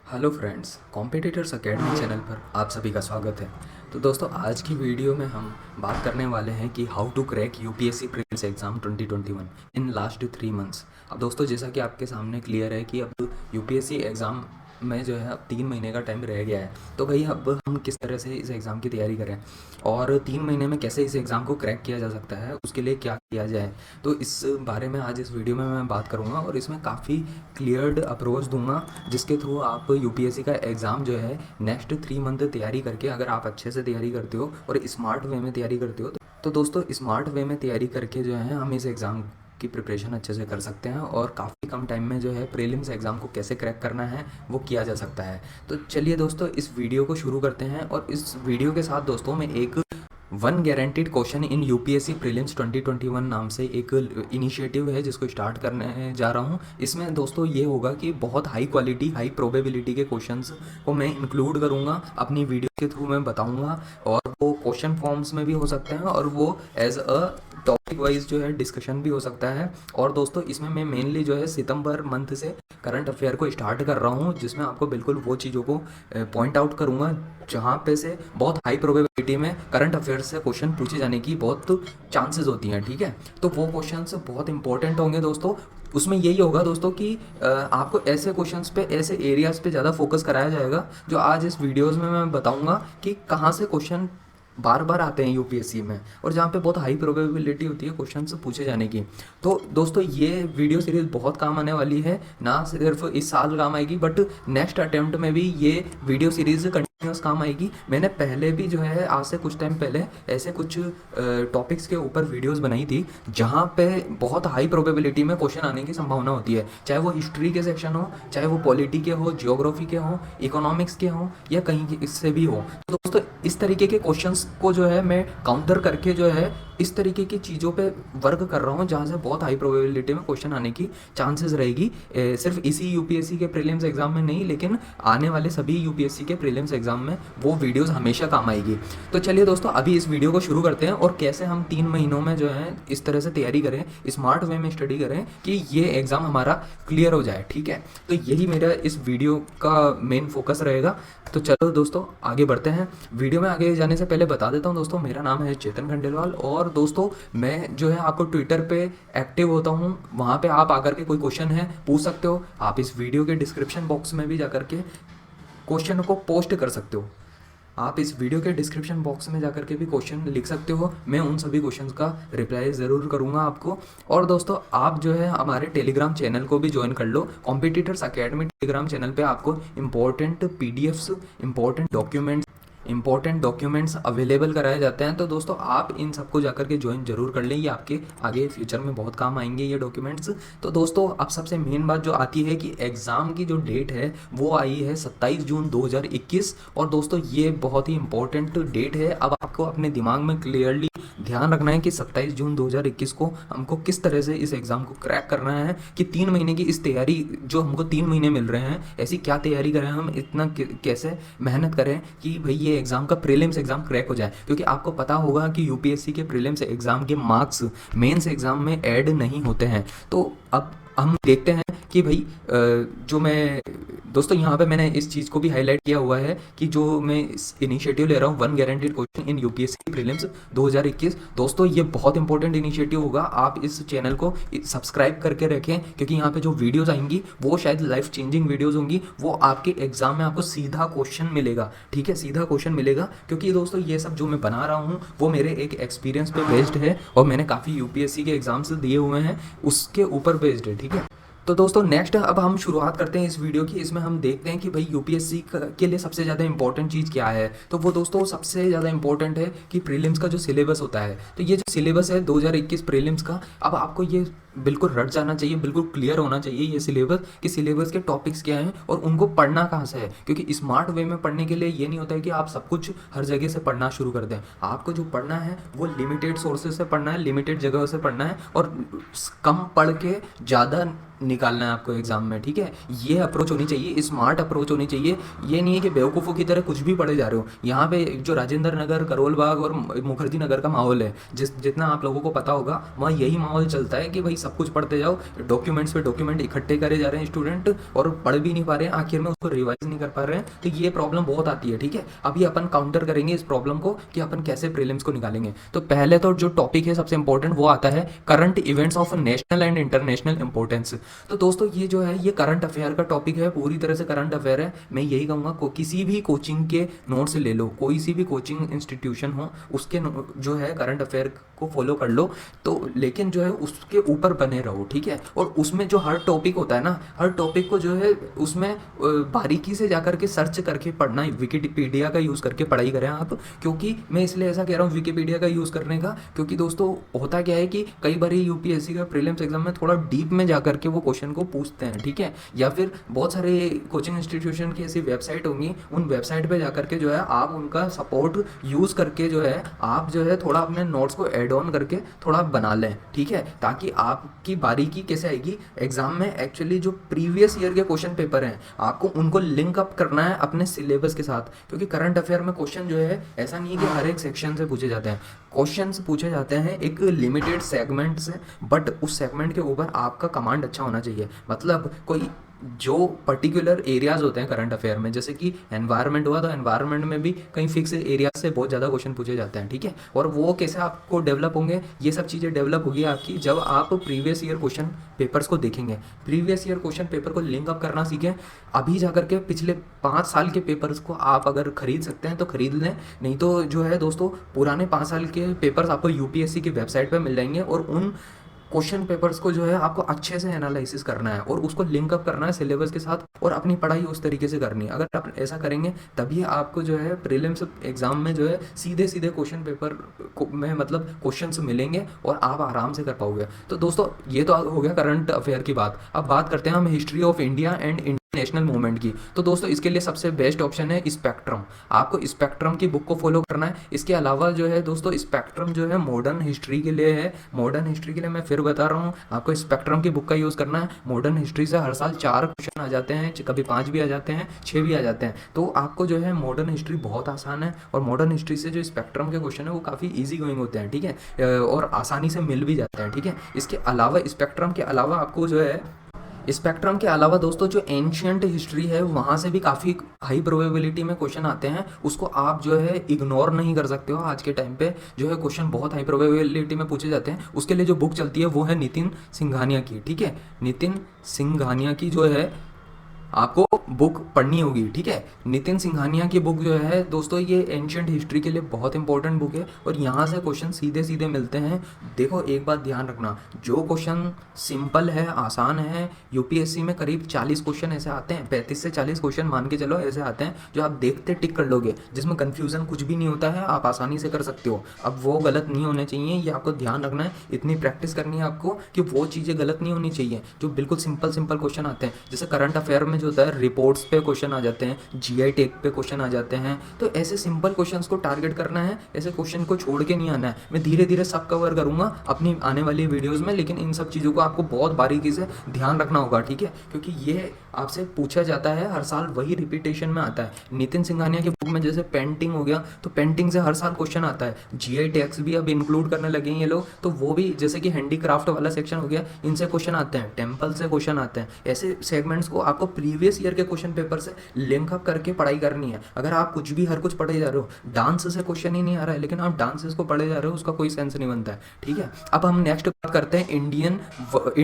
Hello friends, competitors academy channel पर आप सभी का स्वागत है। तो दोस्तों, आज की वीडियो में हम बात करने वाले हैं कि how to crack UPSC prelims exam 2021 in last 3 months. अब दोस्तों, जैसा कि आपके सामने क्लियर है कि अब यूपीएससी एग्ज़ाम में जो है अब 3 महीने का टाइम रह गया है। तो भाई अब हम किस तरह से इस एग्ज़ाम की तैयारी करें और 3 महीने में कैसे इस एग्ज़ाम को क्रैक किया जा सकता है, उसके लिए क्या किया जाए, तो इस बारे में आज इस वीडियो में मैं बात करूँगा और इसमें काफ़ी क्लियर्ड अप्रोच दूंगा, जिसके थ्रू आप यूपीएससी का एग्ज़ाम जो है नेक्स्ट 3 मंथ तैयारी करके, अगर आप अच्छे से तैयारी करते हो और स्मार्ट वे में तैयारी करते हो तो दोस्तों स्मार्ट वे में तैयारी करके जो है हम इस एग्ज़ाम की प्रिपरेशन अच्छे से कर सकते हैं और काफ़ी कम टाइम में जो है प्रीलिम्स एग्ज़ाम को कैसे क्रैक करना है वो किया जा सकता है। तो चलिए दोस्तों, इस वीडियो को शुरू करते हैं और इस वीडियो के साथ दोस्तों मैं एक one guaranteed question in UPSC prelims 2021 नाम से एक इनिशिएटिव है जिसको स्टार्ट करने जा रहा हूँ। इसमें दोस्तों ये होगा कि बहुत हाई क्वालिटी हाई प्रोबेबिलिटी के क्वेश्चंस को मैं इंक्लूड करूँगा अपनी वीडियो के थ्रू, मैं बताऊँगा। और वो क्वेश्चन फॉर्म्स में भी हो सकते हैं और वो एज अ टॉपिक वाइज जो है डिस्कशन भी हो सकता है। और दोस्तों, इसमें मैं मेनली जो है सितंबर मंथ से करंट अफेयर को स्टार्ट कर रहा हूँ, जिसमें आपको बिल्कुल वो चीज़ों को पॉइंट आउट करूँगा जहाँ पे से बहुत हाई प्रोबेबिलिटी में करंट अफेयर्स से क्वेश्चन पूछे जाने की बहुत चांसेस होती हैं। ठीक है, तो वो क्वेश्चंस बहुत इंपॉर्टेंट होंगे दोस्तों। उसमें यही होगा दोस्तों कि आपको ऐसे क्वेश्चंस पे, ऐसे एरियाज पे ज़्यादा फोकस कराया जाएगा जो आज इस वीडियोज़ में मैं बताऊंगा कि कहाँ से क्वेश्चन बार बार आते हैं यूपीएससी में और जहाँ पे बहुत हाई प्रोबेबिलिटी होती है क्वेश्चन से पूछे जाने की। तो दोस्तों, ये वीडियो सीरीज बहुत काम आने वाली है, ना सिर्फ इस साल काम आएगी बट नेक्स्ट अटेम्प्ट में भी ये वीडियो सीरीज कंटिन्यूस काम आएगी। मैंने पहले भी जो है आज से कुछ टाइम पहले ऐसे कुछ टॉपिक्स के ऊपर वीडियोस बनाई थी जहाँ पे बहुत हाई प्रोबेबिलिटी में क्वेश्चन आने की संभावना होती है, चाहे वो हिस्ट्री के सेक्शन हो, चाहे वो पॉलिटी के हो, जियोग्राफी के हो, इकोनॉमिक्स के हो, या कहीं इससे भी हो। तो दोस्तों, इस तरीके के क्वेश्चंस को जो है मैं काउंटर करके जो है इस तरीके की चीज़ों पे वर्क कर रहा हूँ जहाँ से बहुत हाई प्रोबेबिलिटी में क्वेश्चन आने की चांसेस रहेगी। सिर्फ इसी यूपीएससी के प्रीलिम्स एग्जाम में नहीं, लेकिन आने वाले सभी यूपीएससी के प्रीलिम्स एग्जाम में वो वीडियोस हमेशा काम आएगी। तो चलिए दोस्तों, अभी इस वीडियो को शुरू करते हैं और कैसे हम 3 महीनों में जो है इस तरह से तैयारी करें, स्मार्ट वे में स्टडी करें कि ये एग्ज़ाम हमारा क्लियर हो जाए। ठीक है, तो यही मेरा इस वीडियो का मेन फोकस रहेगा। तो चलो दोस्तों, आगे बढ़ते हैं। वीडियो में आगे जाने से पहले बता देता हूँ दोस्तों, मेरा नाम है चेतन खंडेलवाल और दोस्तों मैं जो है आपको ट्विटर पे एक्टिव होता हूँ। वहाँ पे आप आकर के कोई क्वेश्चन है पूछ सकते हो। आप इस वीडियो के डिस्क्रिप्शन बॉक्स में भी जाकर के क्वेश्चन को पोस्ट कर सकते हो। आप इस वीडियो के डिस्क्रिप्शन बॉक्स में जाकर के भी क्वेश्चन लिख सकते हो, मैं उन सभी क्वेश्चंस का रिप्लाई ज़रूर करूंगा आपको। और दोस्तों, आप जो है हमारे टेलीग्राम चैनल को भी ज्वाइन कर लो। कॉम्पिटिटर्स अकेडमी टेलीग्राम चैनल पे आपको important PDFs, important documents available कराए जाते हैं। तो दोस्तों, आप इन सबको जाकर के ज्वाइन जरूर कर लें, ये आपके आगे फ्यूचर में बहुत काम आएंगे ये डॉक्यूमेंट्स। तो दोस्तों, अब सबसे मेन बात जो आती है कि एग्ज़ाम की जो डेट है वो आई है 27 जून 2021। और दोस्तों, ये बहुत ही इंपॉर्टेंट डेट है। अब आपको अपने दिमाग में क्लियरली ध्यान रखना है कि 27 जून 2021 को हमको किस तरह से इस एग्ज़ाम को क्रैक करना है, कि 3 महीने की इस तैयारी, जो हमको 3 महीने मिल रहे हैं, ऐसी क्या तैयारी करें हम, इतना कैसे मेहनत करें कि भाई ये एग्ज़ाम का प्रीलिम्स एग्ज़ाम क्रैक हो जाए। क्योंकि आपको पता होगा कि यूपीएससी के प्रीलिम्स एग्ज़ाम के मार्क्स मेंस एग्ज़ाम में ऐड नहीं होते हैं। तो अब हम देखते हैं कि भाई जो मैं दोस्तों यहाँ पे मैंने इस चीज़ को भी हाईलाइट किया हुआ है कि जो मैं इस इनिशिएटिव ले रहा हूँ, one guaranteed question in UPSC prelims 2021। दोस्तों, ये बहुत इंपॉर्टेंट इनिशिएटिव होगा। आप इस चैनल को सब्सक्राइब करके रखें, क्योंकि यहाँ पे जो वीडियोस आएंगी वो शायद लाइफ चेंजिंग वीडियोस होंगी। वो आपके एग्जाम में आपको सीधा क्वेश्चन मिलेगा। ठीक है, सीधा क्वेश्चन मिलेगा, क्योंकि दोस्तों ये सब जो मैं बना रहा हूँ वो मेरे एक एक्सपीरियंस पे बेस्ड है और मैंने काफ़ी यूपीएससी के एग्जाम्स दिए हुए हैं, उसके ऊपर बेस्ड है। ठीक है, तो दोस्तों नेक्स्ट अब हम शुरुआत करते हैं इस वीडियो की। इसमें हम देखते हैं कि भाई यूपीएससी के लिए सबसे ज़्यादा इंपॉर्टेंट चीज़ क्या है। तो वो दोस्तों सबसे ज़्यादा इंपॉर्टेंट है कि प्रीलिम्स का जो सिलेबस होता है, तो ये जो सिलेबस है 2021 प्रीलिम्स का, अब आपको ये बिल्कुल रट जाना चाहिए, बिल्कुल क्लियर होना चाहिए ये सिलेबस, कि सिलेबस के टॉपिक्स क्या हैं और उनको पढ़ना कहाँ से है। क्योंकि स्मार्ट वे में पढ़ने के लिए ये नहीं होता है कि आप सब कुछ हर जगह से पढ़ना शुरू कर दें। आपको जो पढ़ना है वो लिमिटेड सोर्सेज से पढ़ना है, लिमिटेड जगह से पढ़ना है और कम पढ़ के ज़्यादा निकालना है आपको एग्जाम में। ठीक है, ये अप्रोच होनी चाहिए, स्मार्ट अप्रोच होनी चाहिए। ये नहीं है कि बेवकूफ़ों की तरह कुछ भी पढ़े जा रहे हो। यहाँ पे जो राजेंद्र नगर, करोल बाग और मुखर्जी नगर का माहौल है, जितना आप लोगों को पता होगा, वहाँ यही माहौल चलता है कि भाई सब कुछ पढ़ते जाओ, डॉक्यूमेंट्स पे डॉक्यूमेंट इकट्ठे करे जा रहे हैं स्टूडेंट और पढ़ भी नहीं पा रहे हैं, आखिर में उसको रिवाइज नहीं कर पा रहे हैं। तो ये प्रॉब्लम बहुत आती है, ठीक है। अभी अपन काउंटर करेंगे इस प्रॉब्लम को कि अपन कैसे प्रीलिम्स को निकालेंगे। तो पहले तो जो टॉपिक है सबसे इंपॉर्टेंट वो आता है current events of national and international importance. तो दोस्तों ये जो है ये करंट अफेयर का टॉपिक है, पूरी तरह से करंट अफेयर है। मैं यही कहूँगा किसी भी कोचिंग के नोट्स ले लो, कोई सी भी कोचिंग इंस्टीट्यूशन हो उसके जो है करंट अफेयर को फॉलो कर लो, तो लेकिन जो है उसके ऊपर बने रहो, ठीक है। और उसमें जो हर टॉपिक होता है ना, हर टॉपिक को जो है उसमें बारीकी से जाकर के सर्च करके पढ़ना, विकिपीडिया का यूज़ करके पढ़ाई करें आप। क्योंकि मैं इसलिए ऐसा कह रहा हूँ विकिपीडिया का यूज़ करने का, क्योंकि दोस्तों होता क्या है कि कई बार यूपीएससी का प्रीलिम्स एग्जाम में थोड़ा डीप में जाकर के वो क्वेश्चन को पूछते हैं, ठीक है। या फिर बहुत सारे कोचिंग इंस्टीट्यूशन की ऐसी वेबसाइट होंगी, उन वेबसाइट पे जाकर के जो है आप उनका सपोर्ट यूज़ करके जो है आप जो है थोड़ा अपने नोट्स को ऐड ऑन करके थोड़ा बना लें, ठीक है। ताकि आपकी बारीकी कैसे आएगी एग्जाम में, एक्चुअली जो प्रीवियस ईयर के क्वेश्चन पेपर हैं आपको उनको लिंक अप करना है अपने सिलेबस के साथ। क्योंकि करंट अफेयर में क्वेश्चन जो है ऐसा नहीं है कि हर एक सेक्शन से पूछे जाते हैं, क्वेश्चंस पूछे जाते हैं एक लिमिटेड सेगमेंट से, बट उस सेगमेंट के ऊपर आपका कमांड अच्छा होना चाहिए। मतलब कोई जो पर्टिकुलर एरियाज होते हैं करंट अफेयर में, जैसे कि एनवायरनमेंट हुआ तो एनवायरनमेंट में भी कई फिक्स एरिया से बहुत ज़्यादा क्वेश्चन पूछे जाते हैं, ठीक है। और वो कैसे आपको डेवलप होंगे, ये सब चीज़ें डेवलप होगी आपकी जब आप प्रीवियस ईयर क्वेश्चन पेपर्स को देखेंगे, प्रीवियस ईयर क्वेश्चन पेपर को लिंक अप करना सीखें। अभी जा करके पिछले 5 साल के पेपर्स को आप अगर खरीद सकते हैं तो खरीद लें, नहीं तो जो है दोस्तों पुराने 5 साल के पेपर्स आपको यूपीएससी की वेबसाइट पर मिल जाएंगे। और उन क्वेश्चन पेपर्स को जो है आपको अच्छे से एनालिसिस करना है और उसको लिंक अप करना है सिलेबस के साथ, और अपनी पढ़ाई उस तरीके से करनी है। अगर आप ऐसा करेंगे तभी आपको जो है प्रीलिम्स एग्जाम में जो है सीधे सीधे क्वेश्चन पेपर में मतलब क्वेश्चंस मिलेंगे और आप आराम से कर पाओगे। तो दोस्तों ये तो हो गया करंट अफेयर की बात। अब बात करते हैं हम history of India and national movement की। तो दोस्तों इसके लिए सबसे बेस्ट ऑप्शन है स्पेक्ट्रम। आपको स्पेक्ट्रम की बुक को फॉलो करना है। इसके अलावा जो है दोस्तों स्पेक्ट्रम जो है मॉडर्न हिस्ट्री के लिए है। मॉडर्न हिस्ट्री के लिए मैं फिर बता रहा हूँ, आपको स्पेक्ट्रम की बुक का यूज़ करना है। मॉडर्न हिस्ट्री से हर साल 4 क्वेश्चन आ जाते हैं, कभी 5 भी आ जाते हैं, 6 भी आ जाते हैं। तो आपको जो है मॉडर्न हिस्ट्री बहुत आसान है, और मॉडर्न हिस्ट्री से जो स्पेक्ट्रम के क्वेश्चन है वो काफ़ी ईजी गोइंग होते हैं, ठीक है, और आसानी से मिल भी जाते हैं, ठीक है। इसके अलावा स्पेक्ट्रम के अलावा आपको जो है स्पेक्ट्रम के अलावा दोस्तों जो एंशियंट हिस्ट्री है वहाँ से भी काफ़ी हाई प्रोबेबिलिटी में क्वेश्चन आते हैं, उसको आप जो है इग्नोर नहीं कर सकते हो। आज के टाइम पे जो है क्वेश्चन बहुत हाई प्रोबेबिलिटी में पूछे जाते हैं। उसके लिए जो बुक चलती है वो है नितिन सिंघानिया की, ठीक है। नितिन सिंघानिया की जो है आपको बुक पढ़नी होगी, ठीक है। नितिन सिंघानिया की बुक जो है दोस्तों ये एंशियंट हिस्ट्री के लिए बहुत इंपॉर्टेंट बुक है, और यहाँ से क्वेश्चन सीधे सीधे मिलते हैं। देखो एक बात ध्यान रखना, जो क्वेश्चन सिंपल है, आसान है, यूपीएससी में करीब 40 क्वेश्चन ऐसे आते हैं, 35 से 40 क्वेश्चन मान के चलो ऐसे आते हैं जो आप देखते टिक कर लोगे, जिसमें कन्फ्यूज़न कुछ भी नहीं होता है, आप आसानी से कर सकते हो। अब वो गलत नहीं होने चाहिए, ये आपको ध्यान रखना है। इतनी प्रैक्टिस करनी है आपको कि वो चीज़ें गलत नहीं होनी चाहिए। जो बिल्कुल सिंपल सिंपल क्वेश्चन आते हैं, जैसे करंट अफेयर में जो होता है रिपोर्ट्स पे क्वेश्चन आ जाते हैं, जीआई टेक पे क्वेश्चन आ जाते हैं, तो ऐसे सिंपल क्वेश्चंस को टारगेट करना है, ऐसे क्वेश्चन को छोड़ के नहीं आना है। मैं धीरे धीरे सब कवर करूंगा अपनी आने वाली वीडियोस में, लेकिन इन सब चीज़ों को आपको बहुत बारीकी से ध्यान रखना होगा, ठीक है, क्योंकि ये आपसे पूछा जाता है हर साल, वही रिपीटेशन में आता है। नितिन सिंघानिया की बुक में जैसे पेंटिंग हो गया, तो पेंटिंग से हर साल क्वेश्चन आता है। जीआई टैक्स भी अब इंक्लूड करने लगे हैं ये लोग, तो वो भी जैसे कि हैंडीक्राफ्ट वाला सेक्शन हो गया, इनसे क्वेश्चन आते हैं, टेम्पल से क्वेश्चन आते हैं। ऐसे सेगमेंट्स को आपको प्रीवियस ईयर के क्वेश्चन पेपर से लिंक अप करके पढ़ाई करनी है। अगर आप कुछ भी हर कुछ पढ़े जा रहे हो, डांस से क्वेश्चन ही नहीं आ रहा है लेकिन आप डांसेस को पढ़े जा रहे हो, उसका कोई सेंस नहीं बनता है, ठीक है। अब हम नेक्स्ट बात करते हैं इंडियन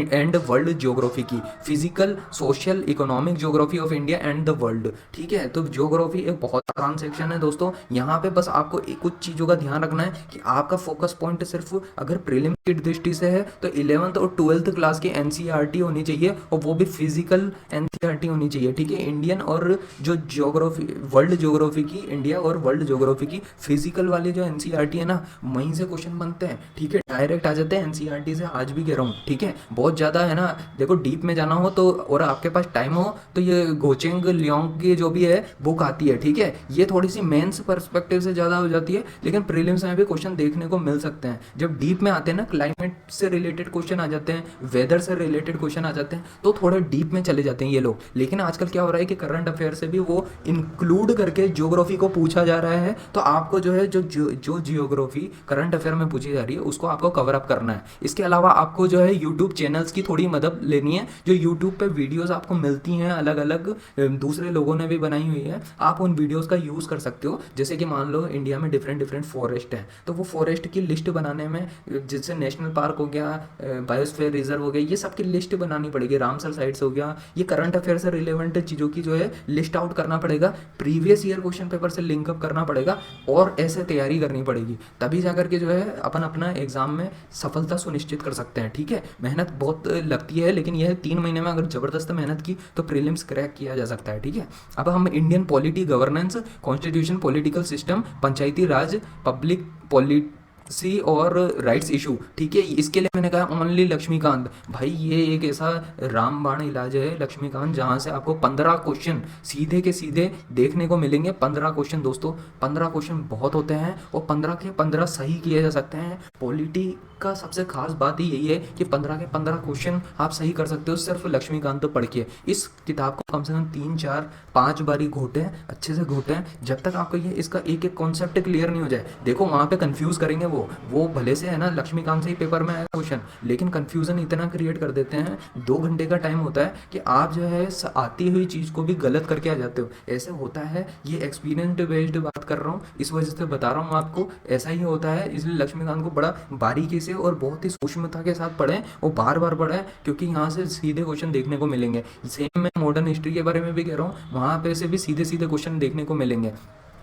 एंड वर्ल्ड ज्योग्राफी की, physical social economic geography of India and the world, ठीक है। तो ज्योग्राफी एक बहुत आसान सेक्शन है दोस्तों। यहाँ पे बस आपको कुछ चीज़ों का ध्यान रखना है कि आपका फोकस पॉइंट सिर्फ अगर प्रीलिम की दृष्टि से है तो 11th और 12th क्लास की एनसीईआरटी होनी चाहिए, और वो भी फिजिकल एनसीईआरटी होनी चाहिए, ठीक है। इंडियन और जो ज्योग्राफी वर्ल्ड ज्योग्राफी की, इंडिया और वर्ल्ड ज्योग्राफी की फिजिकल वाली जो एनसीईआरटी है ना, वहीं से क्वेश्चन बनते हैं, ठीक है, डायरेक्ट आ जाते हैं एनसीईआरटी से। आज भी कह रहा हूँ, ठीक है, बहुत ज़्यादा है ना। देखो डीप में जाना हो तो और आपके पास टाइम हो तो ये गोचेंग लियोंग की जो भी है बुक आती है, ठीक है, ये थोड़ी सी मेंस पर्सपेक्टिव से ज़्यादा हो जाती है, लेकिन प्रीलिम्स में भी क्वेश्चन देखने को मिल सकते हैं। जब डीप में आते हैं ना, क्लाइमेट से रिलेटेड क्वेश्चन आ जाते हैं, वेदर से रिलेटेड क्वेश्चन आ जाते हैं, तो थोड़े डीप में चले जाते हैं ये लोग। लेकिन आजकल क्या हो रहा है कि करंट अफेयर से भी वो इंक्लूड करके ज्योग्राफी को पूछा जा रहा है। तो आपको जो है जो जियोग्राफी करंट अफेयर में पूछी जा रही है उसको आपको कवर अप करना है। इसके अलावा आपको जो है यूट्यूब चैनल्स की थोड़ी मदद लेनी है। जो यूट्यूब पे वीडियोस आपको मिलती हैं अलग अलग, दूसरे लोगों ने भी बनाई हुई है, आप उन वीडियोस का यूज़ कर सकते हो। जैसे कि मान लो इंडिया में डिफरेंट डिफरेंट फॉरेस्ट हैं, तो वो फॉरेस्ट की लिस्ट बनाने में, जैसे नेशनल पार्क हो गया, बायोस्फीयर रिजर्व हो गया, ये सब की लिस्ट बनानी पड़ेगी। रामसर साइट्स हो गया, ये करंट अफेयर से रिलेवेंट चीज़ों की जो है लिस्ट आउट करना पड़ेगा, प्रीवियस ईयर क्वेश्चन पेपर से लिंकअप करना पड़ेगा और ऐसे तैयारी करनी पड़ेगी। तभी जाकर के जो है अपन अपना एग्जाम में सफलता सुनिश्चित कर सकते हैं। ठीक है, मेहनत बहुत लगती है, लेकिन यह 3 महीने में अगर ज़बरदस्त मेहनत की तो प्रीलिम्स क्रैक किया जा सकता है। ठीक है, अब हम Indian polity governance, constitution, political system, Panchayati Raj, public policy और राइट्स इशू, ठीक है, इसके लिए मैंने कहा ओनली लक्ष्मीकांत। भाई ये एक ऐसा रामबाण इलाज है लक्ष्मीकांत, जहाँ से आपको 15 क्वेश्चन सीधे के सीधे देखने को मिलेंगे। 15 क्वेश्चन दोस्तों, 15 क्वेश्चन बहुत होते हैं और 15 के 15 सही किए जा सकते हैं। पॉलिटी का सबसे खास बात ही यही है कि 15 के 15 क्वेश्चन आप सही कर सकते हो सिर्फ लक्ष्मीकांत पढ़ के। इस किताब को कम से कम 3, 4, 5 बारी घोटें, अच्छे से घोटें, जब तक आपको ये इसका एक एक कॉन्सेप्ट क्लियर नहीं हो जाए। देखो वहाँ पे कंफ्यूज करेंगे वो भले से है ना, लक्ष्मीकांत से ही पेपर में आया क्वेश्चन, लेकिन कंफ्यूजन इतना क्रिएट कर देते हैं। 2 घंटे का टाइम होता है कि आप जो है आती हुई चीज़ को भी गलत करके आ जाते हो। ऐसे होता है, ये एक्सपीरियंस बेस्ड बात कर रहा हूँ, इस वजह से बता रहा हूँ आपको, ऐसा ही होता है। इसलिए लक्ष्मीकांत को बड़ा बारीकी से और बहुत ही सूक्ष्मता के साथ पढ़ें और बार बार पढ़ें, क्योंकि यहाँ से सीधे क्वेश्चन देखने को मिलेंगे। सेम मैं मॉडर्न हिस्ट्री के बारे में भी कह रहा हूँ, वहाँ पे से भी सीधे सीधे क्वेश्चन देखने को मिलेंगे।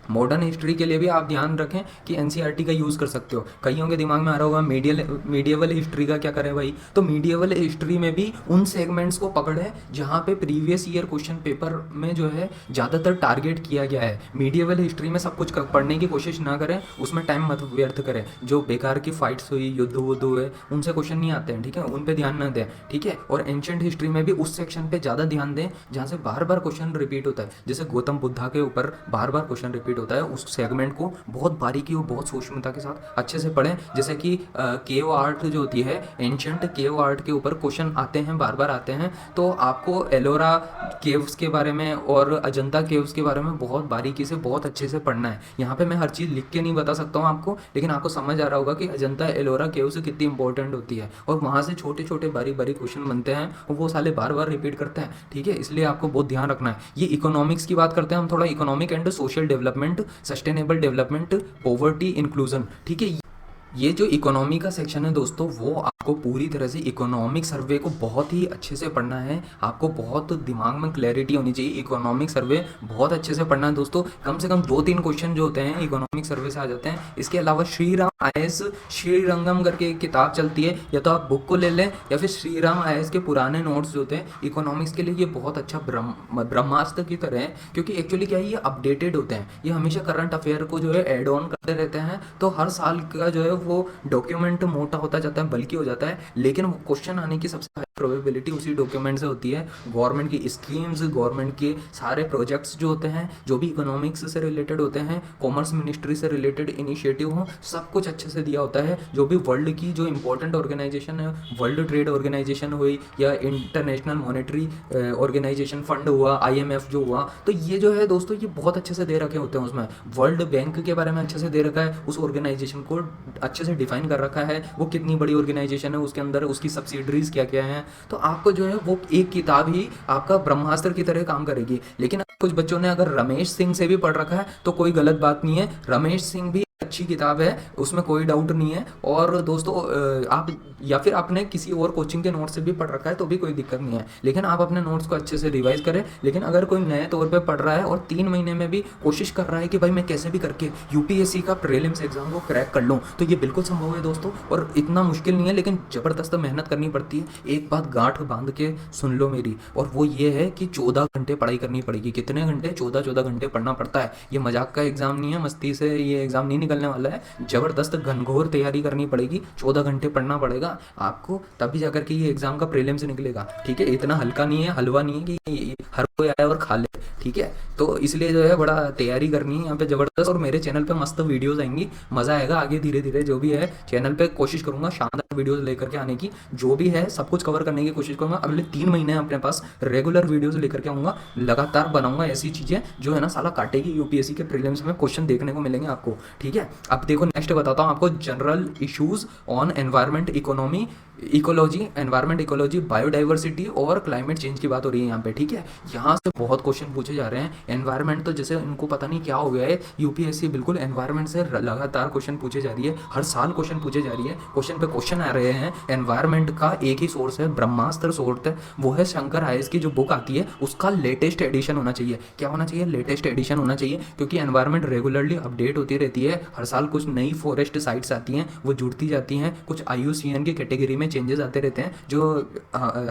मॉडर्न हिस्ट्री के लिए भी आप ध्यान रखें कि एनसीईआरटी का यूज़ कर सकते हो। कईयों के दिमाग में आ रहा होगा मीडिएवल हिस्ट्री का क्या करें भाई, तो मीडिएवल हिस्ट्री में भी उन सेगमेंट्स को पकड़े जहाँ पे प्रीवियस ईयर क्वेश्चन पेपर में जो है ज़्यादातर टारगेट किया गया है। मीडिएवल हिस्ट्री में सब कुछ पढ़ने की कोशिश ना करें, उसमें टाइम मत व्यर्थ करें। जो बेकार की फाइट्स हुई, युद्ध वुद्ध हुए, उनसे क्वेश्चन नहीं आते हैं, ठीक है, उन पर ध्यान ना दें। ठीक है, और एंशंट हिस्ट्री में भी उस सेक्शन पे ज़्यादा ध्यान दें जहाँ से बार बार क्वेश्चन रिपीट होता है। जैसे गौतम बुद्धा के ऊपर बार बार क्वेश्चन रिपीट होता है, उस सेगमेंट को बहुत बारीकी और बहुत सूक्ष्मता के साथ अच्छे से पढ़ें। जैसे कि केव आर्ट जो होती है, एंशंट केव आर्ट के ऊपर क्वेश्चन आते हैं, बार बार आते हैं, तो आपको एलोरा केव्स के बारे में और अजंता केव्स के बारे में बहुत बारीकी से, बहुत अच्छे से पढ़ना है। यहाँ पे मैं हर चीज़ लिख के नहीं बता सकता हूँ आपको, लेकिन आपको समझ आ रहा होगा कि अजंता एलोरा केव्स कितनी इंपॉर्टेंट होती है, और वहाँ से छोटे छोटे बारीक बारीक क्वेश्चन बनते हैं और वो साले बार बार रिपीट करते हैं। ठीक है, इसलिए आपको बहुत ध्यान रखना है। ये इकोनॉमिक्स की बात करते हैं हम, थोड़ा economic and social development, sustainable development, poverty, inclusion. ठीक है, ये जो इकोनॉमी का सेक्शन है दोस्तों, वो आपको पूरी तरह से इकोनॉमिक सर्वे को बहुत ही अच्छे से पढ़ना है। आपको बहुत दिमाग में क्लैरिटी होनी चाहिए, इकोनॉमिक सर्वे बहुत अच्छे से पढ़ना है दोस्तों। कम से कम 2-3 क्वेश्चन जो होते हैं इकोनॉमिक सर्वे से आ जाते हैं। इसके अलावा श्रीराम IAS श्रीरंगम करके एक किताब चलती है, या तो आप बुक को ले लें या फिर श्रीराम IAS के पुराने नोट्स जो होते हैं इकोनॉमिक्स के लिए, ये बहुत अच्छा ब्रह्मास्त्र की तरह है, क्योंकि एक्चुअली क्या है, ये अपडेटेड होते हैं। ये हमेशा करंट अफेयर को जो है एड ऑन करते रहते हैं, तो हर साल का जो है वो डॉक्यूमेंट मोटा होता जाता है, बल्कि हो जाता है, लेकिन वो क्वेश्चन आने की सबसे हाई प्रोबेबिलिटी उसी डॉक्यूमेंट से होती है। गवर्नमेंट की स्कीम्स, गवर्नमेंट के सारे प्रोजेक्ट्स जो होते हैं, जो भी इकोनॉमिक्स से रिलेटेड होते हैं, कॉमर्स मिनिस्ट्री से रिलेटेड इनिशिएटिव हो, सब कुछ अच्छे से दिया होता है। जो भी वर्ल्ड की जो इंपॉर्टेंट ऑर्गेनाइजेशन है, वर्ल्ड ट्रेड ऑर्गेनाइजेशन हुई या इंटरनेशनल मॉनेटरी ऑर्गेनाइजेशन फंड हुआ, IMF जो हुआ, तो ये जो है दोस्तों ये बहुत अच्छे से दे रखे होते हैं। उसमें वर्ल्ड बैंक के बारे में अच्छे से दे रखा है, उस ऑर्गेनाइजेशन को अच्छे से डिफाइन कर रखा है, वो कितनी बड़ी ऑर्गेनाइजेशन है, उसके अंदर उसकी सब्सिडरीज क्या क्या हैं। तो आपको जो है वो एक किताब ही आपका ब्रह्मास्त्र की तरह काम करेगी। लेकिन कुछ बच्चों ने अगर रमेश सिंह से भी पढ़ रखा है तो कोई गलत बात नहीं है, रमेश सिंह भी अच्छी किताब है, उसमें कोई डाउट नहीं है। और दोस्तों आप या फिर आपने किसी और कोचिंग के नोट्स से भी पढ़ रखा है तो भी कोई दिक्कत नहीं है, लेकिन आप अपने नोट्स को अच्छे से रिवाइज करें। लेकिन अगर कोई नए तौर पे पढ़ रहा है और 3 महीने में भी कोशिश कर रहा है कि भाई मैं कैसे भी करके UPSC का प्रीलिम्स एग्जाम को क्रैक कर लूँ, तो ये बिल्कुल संभव है दोस्तों, और इतना मुश्किल नहीं है, लेकिन ज़बरदस्त मेहनत करनी पड़ती है। एक बात गांठ बांध के सुन लो मेरी, और वो ये है कि 14 घंटे पढ़ाई करनी पड़ेगी। कितने घंटे? 14 घंटे पढ़ना पड़ता है। ये मजाक का एग्जाम नहीं है, मस्ती से ये एग्जाम नहीं निकलने वाला है, ज़बरदस्त घनघोर तैयारी करनी पड़ेगी, 14 घंटे पढ़ना पड़ेगा आपको, तभी जाकर के ये एग्जाम का प्रीलिम्स निकलेगा। ठीक है, इतना हल्का नहीं है, हलवा नहीं है कि हर कोई आए और खा ले। ठीक है, तो इसलिए जो है बड़ा तैयारी करनी है यहाँ पे ज़बरदस्त। और मेरे चैनल पे मस्त वीडियोस आएंगी, मज़ा आएगा। आगे धीरे धीरे जो भी है चैनल पे कोशिश करूंगा शानदार वीडियोस लेकर के आने की, जो भी है सब कुछ कवर करने की कोशिश करूंगा। अगले 3 महीने अपने पास रेगुलर वीडियोस लेकर के आऊँगा, लगातार बनाऊंगा ऐसी चीज़ें जो है ना साला काटेगी। यूपीएससी के प्रीलिम्स में क्वेश्चन देखने को मिलेंगे आपको। ठीक है, अब देखो नेक्स्ट बताता हूँ आपको, general issues on environment economy ecology, environment ecology, biodiversity और क्लाइमेट चेंज की बात हो रही है यहाँ पे। ठीक है, यहाँ से बहुत क्वेश्चन पूछे जा रहे हैं। एनवायरमेंट तो जैसे इनको पता नहीं क्या हो गया है, यूपीएससी बिल्कुल एनवायरमेंट से लगातार क्वेश्चन पूछे जा रही है, हर साल क्वेश्चन पूछे जा रही है, क्वेश्चन पे क्वेश्चन आ रहे हैं। एनवायरमेंट का एक ही सोर्स है, ब्रह्मास्त्र सोर्स है, वो है शंकर आईएएस की जो बुक आती है उसका लेटेस्ट एडिशन होना चाहिए। क्या होना चाहिए? लेटेस्ट एडिशन होना चाहिए, क्योंकि एनवायरमेंट रेगुलरली अपडेट होती रहती है। हर साल कुछ नई फॉरेस्ट साइट्स आती हैं, वो जुड़ती जाती हैं, कुछ IUCN की कैटेगरी में चेंजेस आते रहते हैं। जो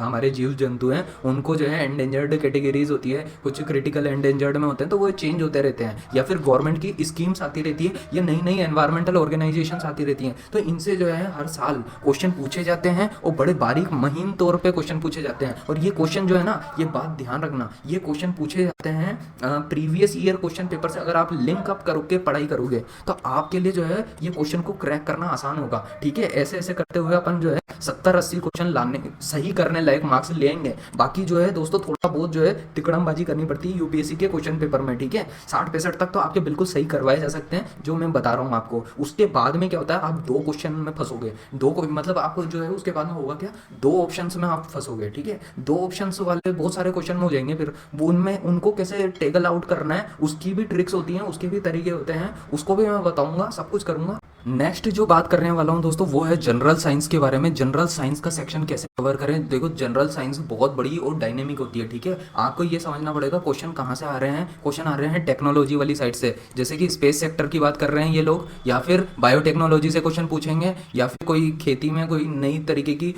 हमारे जीव जंतु हैं उनको जो है एंडेंजर्ड कैटेगरीज होती है, कुछ क्रिटिकल एंडेंजर्ड में होते हैं, तो वो चेंज होते रहते हैं, या फिर गवर्नमेंट की स्कीम्स आती रहती है, या नई नई एनवायरमेंटल ऑर्गेनाइजेशंस आती रहती हैं। तो इनसे जो है हर साल क्वेश्चन पूछे जाते हैं और बड़े बारीक महीन तौर पे क्वेश्चन पूछे जाते हैं। और ये क्वेश्चन जो है ना, ये बात ध्यान रखना, ये क्वेश्चन पूछे जाते हैं प्रीवियस ईयर क्वेश्चन पेपर से। अगर आप लिंक अप करोगे, पढ़ाई करोगे, तो आपके लिए जो है ये क्वेश्चन को क्रैक करना आसान होगा। ठीक है, ऐसे ऐसे करते हुए अपन जो है 70-80 क्वेश्चन लाने सही करने लायक मार्क्स लेंगे। बाकी जो है दोस्तों थोड़ा बहुत जो है तिकड़मबाजी करनी पड़ती है यूपीएससी के क्वेश्चन पेपर में। ठीक है, 60-65 तक तो आपके बिल्कुल सही करवाए जा सकते हैं, जो मैं बता रहा हूँ आपको। उसके बाद में क्या होता है, आप 2 क्वेश्चन में फंसोगे, मतलब आपको जो है उसके बाद में होगा क्या, 2 ऑप्शंस में आप फंसोगे। ठीक है, 2 ऑप्शंस वाले बहुत सारे क्वेश्चन हो जाएंगे, फिर वो उनमें उनको कैसे टेगल आउट करना है उसकी भी ट्रिक्स होती हैं, उसके भी तरीके होते हैं, उसको भी मैं बताऊंगा, सब कुछ करूंगा। नेक्स्ट जो बात करने वाला हूं दोस्तों वो है जनरल साइंस के बारे में। जनरल साइंस का सेक्शन कैसे कवर करें? देखो, जनरल साइंस बहुत बड़ी और डायनेमिक होती है। ठीक है, आपको ये समझना पड़ेगा क्वेश्चन कहाँ से आ रहे हैं। क्वेश्चन आ रहे हैं टेक्नोलॉजी वाली साइड से, जैसे कि स्पेस सेक्टर की बात कर रहे हैं ये लोग, या फिर बायोटेक्नोलॉजी से क्वेश्चन पूछेंगे, या फिर कोई खेती में कोई नई तरीके की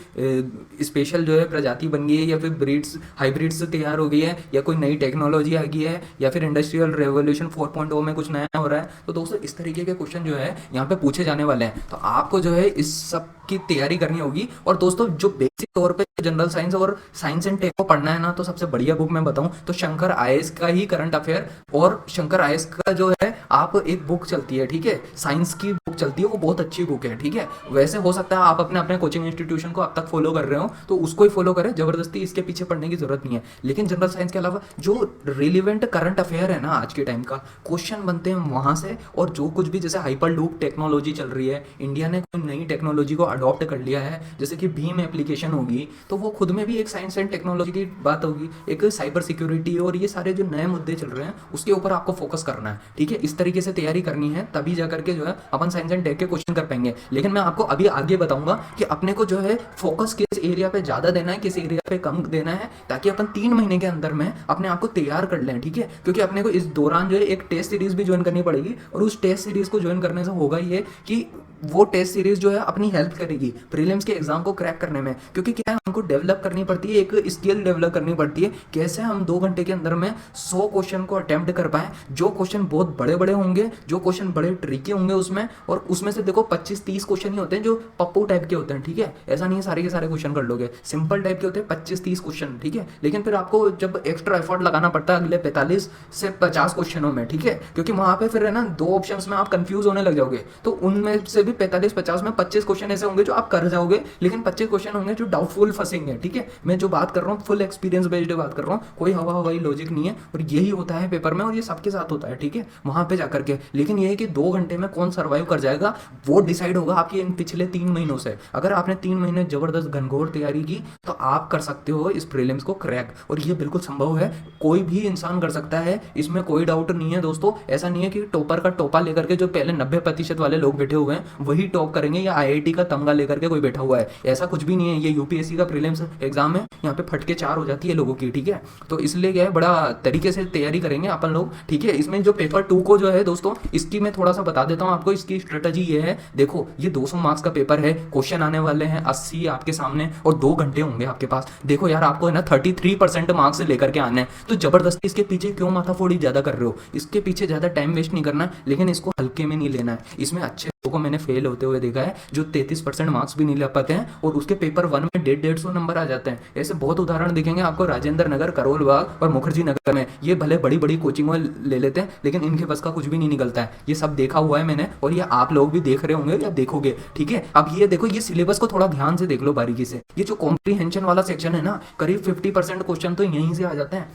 स्पेशल जो है प्रजाति बन गई है, या फिर ब्रीड्स हाइब्रिड्स तैयार हो गई है, या कोई नई टेक्नोलॉजी आ गई है, या फिर इंडस्ट्रियल रेवोल्यूशन 4.0 में कुछ नया हो रहा है। तो दोस्तों इस तरीके के क्वेश्चन जो है यहाँ पे पूछे जाने वाले हैं, तो आपको जो है इस सब की तैयारी करनी होगी। और दोस्तों जो बेसिक तौर पे जनरल साइंस और साइंस एंड टेक को पढ़ना है ना, तो सबसे बढ़िया बुक मैं बताऊं तो शंकर आईएएस का ही करंट अफेयर, और शंकर आईएएस का जो है आप एक बुक चलती है, ठीक है, साइंस की बुक चलती है, वो बहुत अच्छी बुक है। ठीक है, वैसे हो सकता है आप अपने अपने कोचिंग इंस्टीट्यूशन को अब तक फॉलो कर रहे हो, तो उसको ही फॉलो करें, जबरदस्ती इसके पीछे पढ़ने की जरूरत नहीं है। लेकिन जनरल साइंस के अलावा जो रिलेवेंट करंट अफेयर है ना आज के टाइम का, क्वेश्चन बनते हैं वहां से। और जो कुछ भी जैसे हाइपर लूप टेक्नोलॉजी चल रही है, इंडिया ने कोई नई टेक्नोलॉजी को अडॉप्ट कर लिया है, जैसे कि भीम एप्लीकेशन होगी, तो वो खुद में भी एक साइंस एंड टेक्नोलॉजी की बात होगी, एक साइबर सिक्योरिटी, और ये सारे जो नए मुद्दे चल रहे हैं उसके ऊपर आपको फोकस करना है। ठीक है, इस तरीके से तैयारी करनी है, तभी जाकर के जो है अपन साइंस एंड टेक के क्वेश्चन कर पाएंगे। लेकिन मैं आपको अभी आगे बताऊंगा कि अपने को जो है फोकस किस एरिया पे ज्यादा देना है, किस एरिया पे कम देना है, ताकि अपन 3 महीने के अंदर में अपने आप को तैयार कर लें। ठीक है, क्योंकि अपने को इस दौरान जो है एक टेस्ट सीरीज भी ज्वाइन करनी पड़ेगी, और उस टेस्ट सीरीज को ज्वाइन करने से होगा ये कि वो टेस्ट सीरीज जो है अपनी हेल्प करेगी प्रीलिम्स के एग्जाम को क्रैक करने में। क्योंकि क्या है, हमको डेवलप करनी पड़ती है, एक स्किल डेवलप करनी पड़ती है, कैसे हम 2 घंटे के अंदर में 100 क्वेश्चन को अटेम्प्ट कर पाए। जो क्वेश्चन बहुत बड़े बड़े होंगे, जो क्वेश्चन बड़े ट्रिकी होंगे उसमें, और उसमें से देखो 25-30 क्वेश्चन ही होते हैं जो पप्पू टाइप के होते हैं। ठीक है, ऐसा नहीं है सारे के सारे क्वेश्चन कर लोगे, सिंपल टाइप के होते हैं 25-30 क्वेश्चन। ठीक है, लेकिन फिर आपको जब एक्स्ट्रा एफर्ट लगाना पड़ता है अगले 45 से 50 क्वेश्चनों में। ठीक है, क्योंकि वहां पे फिर है ना 2 ऑप्शंस में आप कंफ्यूज होने लग जाओगे, तो उनमें से भी 45-50 में 25 क्वेश्चन ऐसे होंगे जो आप कर जाओगे, लेकिन 25 क्वेश्चन होंगे जो डाउटफुल फंसेंगे। ठीक है, मैं जो बात कर रहा हूँ फुल एक्सपीरियंस बेस्ड बात कर रहा हूँ, कोई हवा हवाई लॉजिक नहीं है, और यही होता है पेपर में, और ये सबके साथ होता है। ठीक है, वहां पे जाकर के, लेकिन ये है कि 2 घंटे में कौन सर्वाइव कर जाएगा वो डिसाइड होगा आपकी इन पिछले 3 महीनों से। अगर आपने 3 महीने जबरदस्त घनघोर तैयारी की तो आप कर सकते हो इस प्रीलिम्स को क्रैक, और ये बिल्कुल संभव है, कोई भी इंसान कर सकता है, इसमें कोई डाउट नहीं है दोस्तों। ऐसा नहीं है कि टॉपर का टोपा लेकर के जो पहले 90% वाले लोग बैठे हुए हैं वही टॉप करेंगे या आईआईटी का तमगा लेकर के कोई बैठा हुआ है, ऐसा कुछ भी नहीं है। ये यूपीएससी का प्रीलिम्स एग्जाम है, यहाँ पे फटके 4 हो जाती है लोगों की, ठीक है। तो इसलिए क्या है, बड़ा तरीके से तैयारी करेंगे अपन लोग, ठीक है। इसमें जो पेपर 2 को जो है दोस्तों, इसकी मैं थोड़ा सा बता देता हूँ आपको। इसकी स्ट्रेटजी ये है, देखो ये 200 मार्क्स का पेपर है, क्वेश्चन आने वाले हैं 80 आपके सामने और 2 घंटे होंगे आपके पास। देखो यार, आपको है ना 33% मार्क्स लेकर के आने हैं, तो जबरदस्ती इसके पीछे क्यों माथाफोड़ी ज्यादा कर रहे हो? इसके पीछे ज्यादा टाइम वेस्ट नहीं करना है, लेकिन इसको हल्के में नहीं लेना है। इसमें अच्छे लोगों को मैंने फेल होते हुए देखा है, जो 33% मार्क्स भी नहीं ले पाते हैं और उसके पेपर 1 में 150 नंबर आ जाते हैं। ऐसे बहुत उदाहरण दिखेंगे आपको राजेंद्र नगर, करोल बाग और मुखर्जी नगर में। ये भले बड़ी बड़ी कोचिंगों ले लेते हैं, लेकिन इनके बस का कुछ भी नहीं निकलता है। ये सब देखा हुआ है मैंने, और ये आप लोग भी देख रहे होंगे या देखोगे, ठीक है। अब ये देखो, ये सिलेबस को थोड़ा ध्यान से देख लो बारीकी से। ये जो कॉम्प्रीहेंशन वाला सेक्शन है ना, करीब 50% क्वेश्चन तो यहीं से आ जाते हैं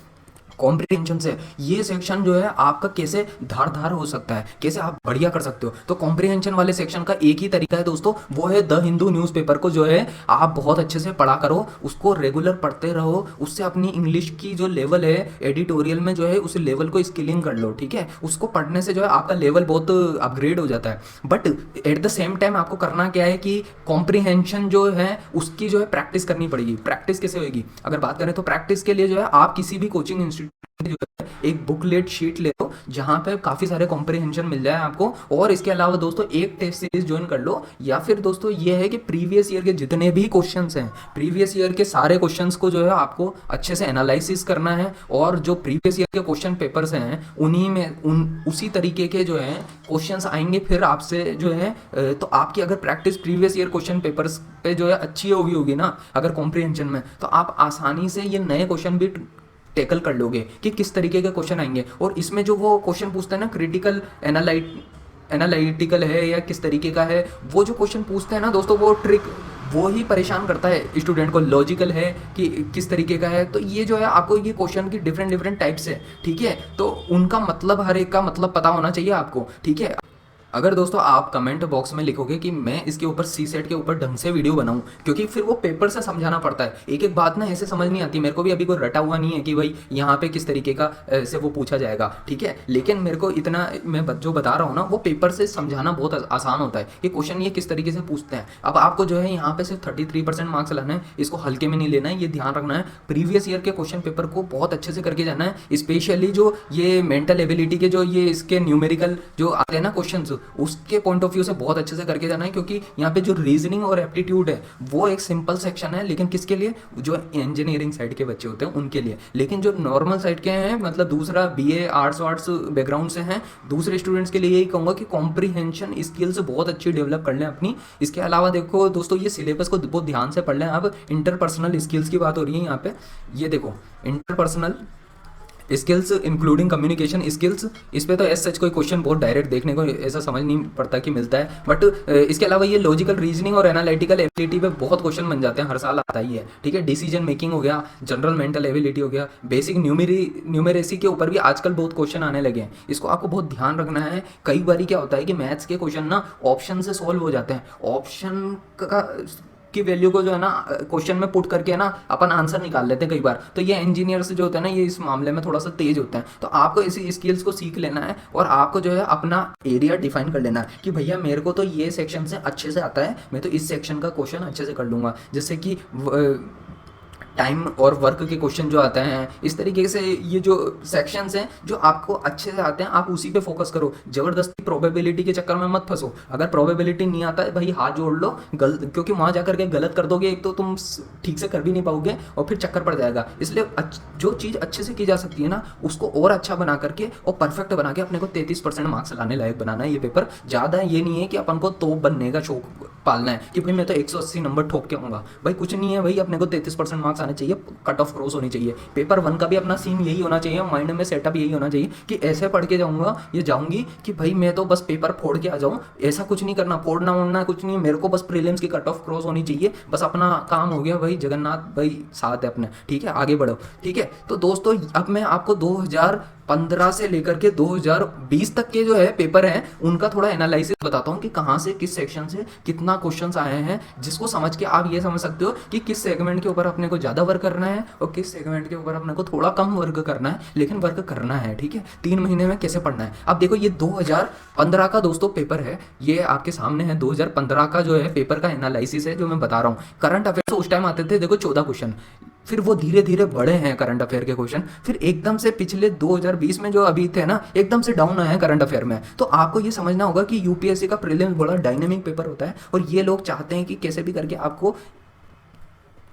कॉम्प्रीहेंशन से। ये सेक्शन जो है आपका कैसे धार हो सकता है, कैसे आप बढ़िया कर सकते हो। तो कॉम्प्रीहेंशन वाले सेक्शन का एक ही तरीका है दोस्तों, वो है द हिंदू न्यूज़पेपर को जो है आप बहुत अच्छे से पढ़ा करो, उसको रेगुलर पढ़ते रहो। उससे अपनी इंग्लिश की जो लेवल है एडिटोरियल में जो है, उस लेवल को स्किलिंग कर लो, ठीक है। उसको पढ़ने से जो है आपका लेवल बहुत अपग्रेड हो जाता है। But at the same time आपको करना क्या है कि कॉम्प्रीहेंशन जो है उसकी जो है प्रैक्टिस करनी पड़ेगी। प्रैक्टिस कैसे होगी, अगर बात करें तो प्रैक्टिस के लिए जो है आप किसी भी कोचिंग इंस्टीट्यूट जो है एक बुकलेट शीट ले लो, जहां पे काफी सारे कॉम्प्रीहेंशन मिल जाए आपको। और इसके अलावा दोस्तों एक टेस्ट सीरीज ज्वाइन कर लो, या फिर दोस्तों ये है कि प्रीवियस ईयर के जितने भी क्वेश्चंस हैं, प्रीवियस ईयर के सारे क्वेश्चंस को जो है आपको अच्छे से एनालिसिस करना है। और जो प्रीवियस ईयर के क्वेश्चन पेपर्स हैं उन्हीं में उसी तरीके के जो है क्वेश्चंस आएंगे फिर आपसे जो है। तो आपकी अगर practice previous year question papers पे जो है अच्छी होगी ना, अगर कॉम्प्रीहेंशन में, तो आप आसानी से ये नए क्वेश्चन भी टैकल कर लोगे कि किस तरीके के क्वेश्चन आएंगे। और इसमें जो वो क्वेश्चन पूछते हैं ना, क्रिटिकल एनालिटिकल है या किस तरीके का है, वो जो क्वेश्चन पूछते हैं ना दोस्तों, वो ट्रिक वो ही परेशान करता है स्टूडेंट को। लॉजिकल है कि किस तरीके का है, तो ये जो है आपको ये क्वेश्चन की डिफरेंट टाइप्स है, ठीक है। तो उनका मतलब, हर एक का मतलब पता होना चाहिए आपको, ठीक है। अगर दोस्तों आप कमेंट बॉक्स में लिखोगे कि मैं इसके ऊपर सी सेट के ऊपर ढंग से वीडियो बनाऊं, क्योंकि फिर वो पेपर से समझाना पड़ता है। एक एक बात ना ऐसे समझ नहीं आती, मेरे को भी अभी कोई रटा हुआ नहीं है कि भाई यहाँ पे किस तरीके का से वो पूछा जाएगा, ठीक है। लेकिन मेरे को इतना मैं जो बता रहा हूँ ना, वो पेपर से समझाना बहुत आसान होता है कि क्वेश्चन ये किस तरीके से पूछते हैं। अब आपको जो है यहाँ पे सिर्फ 33% मार्क्स लाना है, इसको हल्के में नहीं लेना है, ये ध्यान रखना है। प्रीवियस ईयर के क्वेश्चन पेपर को बहुत अच्छे से करके जाना है, स्पेशली जो ये मेंटल एबिलिटी के जो ये इसके न्यूमेरिकल जो आते हैं ना क्वेश्चन, उसके पॉइंट ऑफ व्यू से बहुत अच्छे से करके जाना है। क्योंकि यहाँ पे जो रीजनिंग और एप्टीट्यूड है वो एक सिंपल सेक्शन है, लेकिन किसके लिए, जो इंजीनियरिंग साइड के बच्चे होते हैं उनके लिए। लेकिन जो नॉर्मल साइड के हैं, मतलब दूसरा बीए आर्ट्स बैकग्राउंड से हैं, दूसरे स्टूडेंट्स के लिए यही कहूँगा कि कॉम्प्रीहेंशन स्किल्स बहुत अच्छी डेवलप कर लें अपनी। इसके अलावा देखो दोस्तों, ये सिलेबस को बहुत ध्यान से पढ़ लें। अब इंटरपर्सनल स्किल्स की बात हो रही है यहाँ पे, ये देखो interpersonal skills including communication skills, इस पे तो एज सच कोई क्वेश्चन बहुत डायरेक्ट देखने को ऐसा समझ नहीं पड़ता कि मिलता है। बट इसके अलावा ये लॉजिकल रीजनिंग और एनालिटिकल एबिलिटी पे बहुत क्वेश्चन बन जाते हैं, हर साल आता ही है, ठीक है। डिसीजन मेकिंग हो गया, जनरल मेंटल एबिलिटी हो गया, बेसिक न्यूमेरेसी के ऊपर भी आजकल बहुत क्वेश्चन आने लगे हैं। इसको आपको बहुत ध्यान रखना है। कई बार क्या होता है कि मैथ्स के क्वेश्चन ना ऑप्शन से सॉल्व हो जाते हैं, ऑप्शन का की वैल्यू को जो है ना क्वेश्चन में पुट करके ना अपन आंसर निकाल लेते हैं कई बार। तो ये इंजीनियर्स जो होते हैं ना, ये इस मामले में थोड़ा सा तेज होते हैं। तो आपको इसी स्किल्स को सीख लेना है और आपको जो है अपना एरिया डिफाइन कर लेना है कि भैया मेरे को तो ये सेक्शन से अच्छे से आता है, मैं तो इस सेक्शन का क्वेश्चन अच्छे से कर लूँगा। जैसे कि टाइम और वर्क के क्वेश्चन जो आते हैं, इस तरीके से ये जो सेक्शंस हैं जो आपको अच्छे से आते हैं, आप उसी पे फोकस करो। जबरदस्ती प्रोबेबिलिटी के चक्कर में मत फंसो। अगर प्रोबेबिलिटी नहीं आता है भाई, हाथ जोड़ लो, क्योंकि वहाँ जाकर के गलत कर दोगे, एक तो तुम ठीक से कर भी नहीं पाओगे और फिर चक्कर पड़ जाएगा। इसलिए जो चीज़ अच्छे से की जा सकती है ना, उसको और अच्छा बना करके और परफेक्ट बना के अपने को 33% मार्क्स लाने लायक बनाना है। ये पेपर ज़्यादा ये नहीं है कि अपन को तोप बनने का शौक पालना है कि भाई मैं तो 180 नंबर ठोक के आऊँगा। भाई कुछ नहीं है भाई, अपने को 33% मार्क्स आने चाहिए, कट ऑफ क्रॉस होनी चाहिए। पेपर 1 का भी अपना सीन यही होना चाहिए, माइंड में सेटअप यही होना चाहिए कि ऐसे पढ़ के जाऊँगा, ये जाऊँगी कि भाई मैं तो बस पेपर फोड़ के आ जाऊँ। ऐसा कुछ नहीं करना, फोड़ना वोड़ना कुछ नहीं है, मेरे को बस प्रीलिम्स की कट ऑफ क्रॉस होनी चाहिए, बस अपना काम हो गया भाई। जगन्नाथ भाई साथ है अपने, ठीक है, आगे बढ़ो, ठीक है। तो दोस्तों अब मैं आपको 2015 से लेकर के 2020 तक के जो है पेपर हैं उनका थोड़ा एनालिसिस बताता हूँ कि कहाँ से किस सेक्शन से कितना क्वेश्चंस आए हैं, जिसको समझ के आप ये समझ सकते हो कि किस सेगमेंट के ऊपर अपने को ज़्यादा वर्क करना है और किस सेगमेंट के ऊपर अपने को थोड़ा कम वर्क करना है, लेकिन वर्क करना है। ठीक है, 3 महीने में कैसे पढ़ना है। अब देखो ये 2015 का दोस्तों पेपर है, ये आपके सामने है 2015 का जो है पेपर का एनालिसिस है जो मैं बता रहा हूँ। करंट अफेयर उस टाइम आते थे देखो 14 क्वेश्चन, फिर वो धीरे धीरे बढ़े हैं करंट अफेयर के क्वेश्चन, फिर एकदम से पिछले 2020 में जो अभी थे ना एकदम से डाउन आए हैं करंट अफेयर में। तो आपको ये समझना होगा कि यूपीएससी का प्रीलिम्स बड़ा डायनेमिक पेपर होता है और ये लोग चाहते हैं कि कैसे भी करके आपको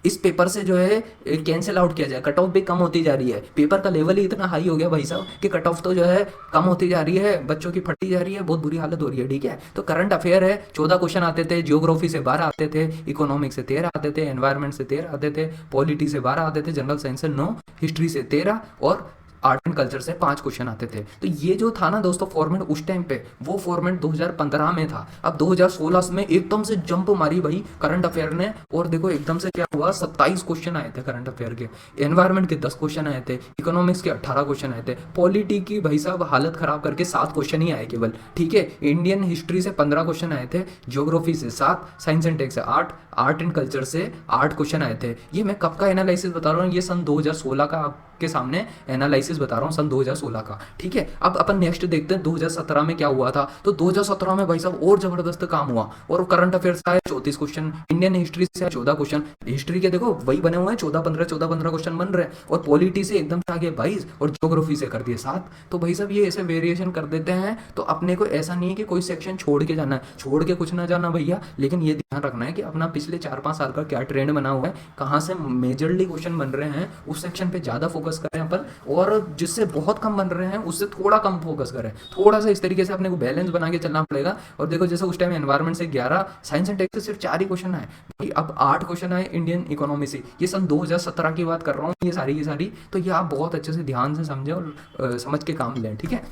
इस पेपर से जो है कैंसिल आउट किया जाए। कट ऑफ भी कम होती जा रही है, पेपर का लेवल ही इतना हाई हो गया भाई साहब कि कट ऑफ तो जो है कम होती जा रही है, बच्चों की फटी जा रही है, बहुत बुरी हालत हो रही है। ठीक है, तो करंट अफेयर है 14 क्वेश्चन आते थे, जियोग्राफी से 12 आते थे, इकोनॉमिक्स से 13 आते थे, एनवायरमेंट से 13 आते थे, पॉलिटी से 12 आते थे, जनरल साइंस से 9, हिस्ट्री से 13 और आर्ट एंड कल्चर से 5 क्वेश्चन आते थे। तो ये जो था ना दोस्तों फॉर्मेट उस टाइम पे, वो फॉर्मेट 2015 में था। अब 2016 में एकदम से जंप मारी भाई करंट अफेयर ने, और देखो एकदम से क्या हुआ, 27 क्वेश्चन आए थे करंट अफेयर के, एनवायरमेंट के 10 क्वेश्चन आए थे, इकोनॉमिक्स के 18 क्वेश्चन आए थे, पॉलिटी की भाई साहब हालत खराब करके 7 क्वेश्चन ही आए केवल। ठीक है, इंडियन हिस्ट्री से 15 क्वेश्चन आए थे, ज्योग्राफी से 7, साइंस एंड टेक से 8, आर्ट एंड कल्चर से 8 क्वेश्चन आए थे। ये मैं कब का एनालिसिस बता रहा हूँ, ये सन 2016 का आपके सामने एनालिसिस बता रहा हूँ, सन 2016 का। ठीक है, अब अपन नेक्स्ट देखते हैं 2017 में क्या हुआ था। तो 2017 में भाई साहब और जबरदस्त काम हुआ, और करंट अफेयर से आए 34 क्वेश्चन, इंडियन हिस्ट्री से 14 क्वेश्चन, हिस्ट्री के देखो वही बने हुए हैं 14-15 क्वेश्चन बन रहे हैं, और पॉलिटी से एकदम से आगे 22 और ज्योग्राफी से कर दिए 7। तो भाई साहब ये ऐसे वेरिएशन कर देते हैं। तो अपने को ऐसा नहीं है कि कोई सेक्शन छोड़ के जाना है, छोड़ के कुछ ना जाना भैया, लेकिन ये ध्यान रखना है कि अपना पिछले 4-5 साल का क्या ट्रेंड बना हुआ है, कहाँ से मेजरली क्वेश्चन बन रहे हैं, उस सेक्शन पे ज्यादा फोकस करें अपन, और जिससे बहुत कम बन रहे हैं उससे थोड़ा कम फोकस करें। थोड़ा सा इस तरीके से अपने को बैलेंस बना के चलना पड़ेगा। और देखो जैसे उस टाइम एनवायरमेंट से 11, साइंस एंड टेक से सिर्फ 4 ही क्वेश्चन आए भाई, अब 8 क्वेश्चन आए इंडियन इकोनॉमी से। ये सन 2017 की बात कर रहा हूँ, ये सारी। तो ये आप बहुत अच्छे से ध्यान से समझें और समझ के काम लें। ठीक है,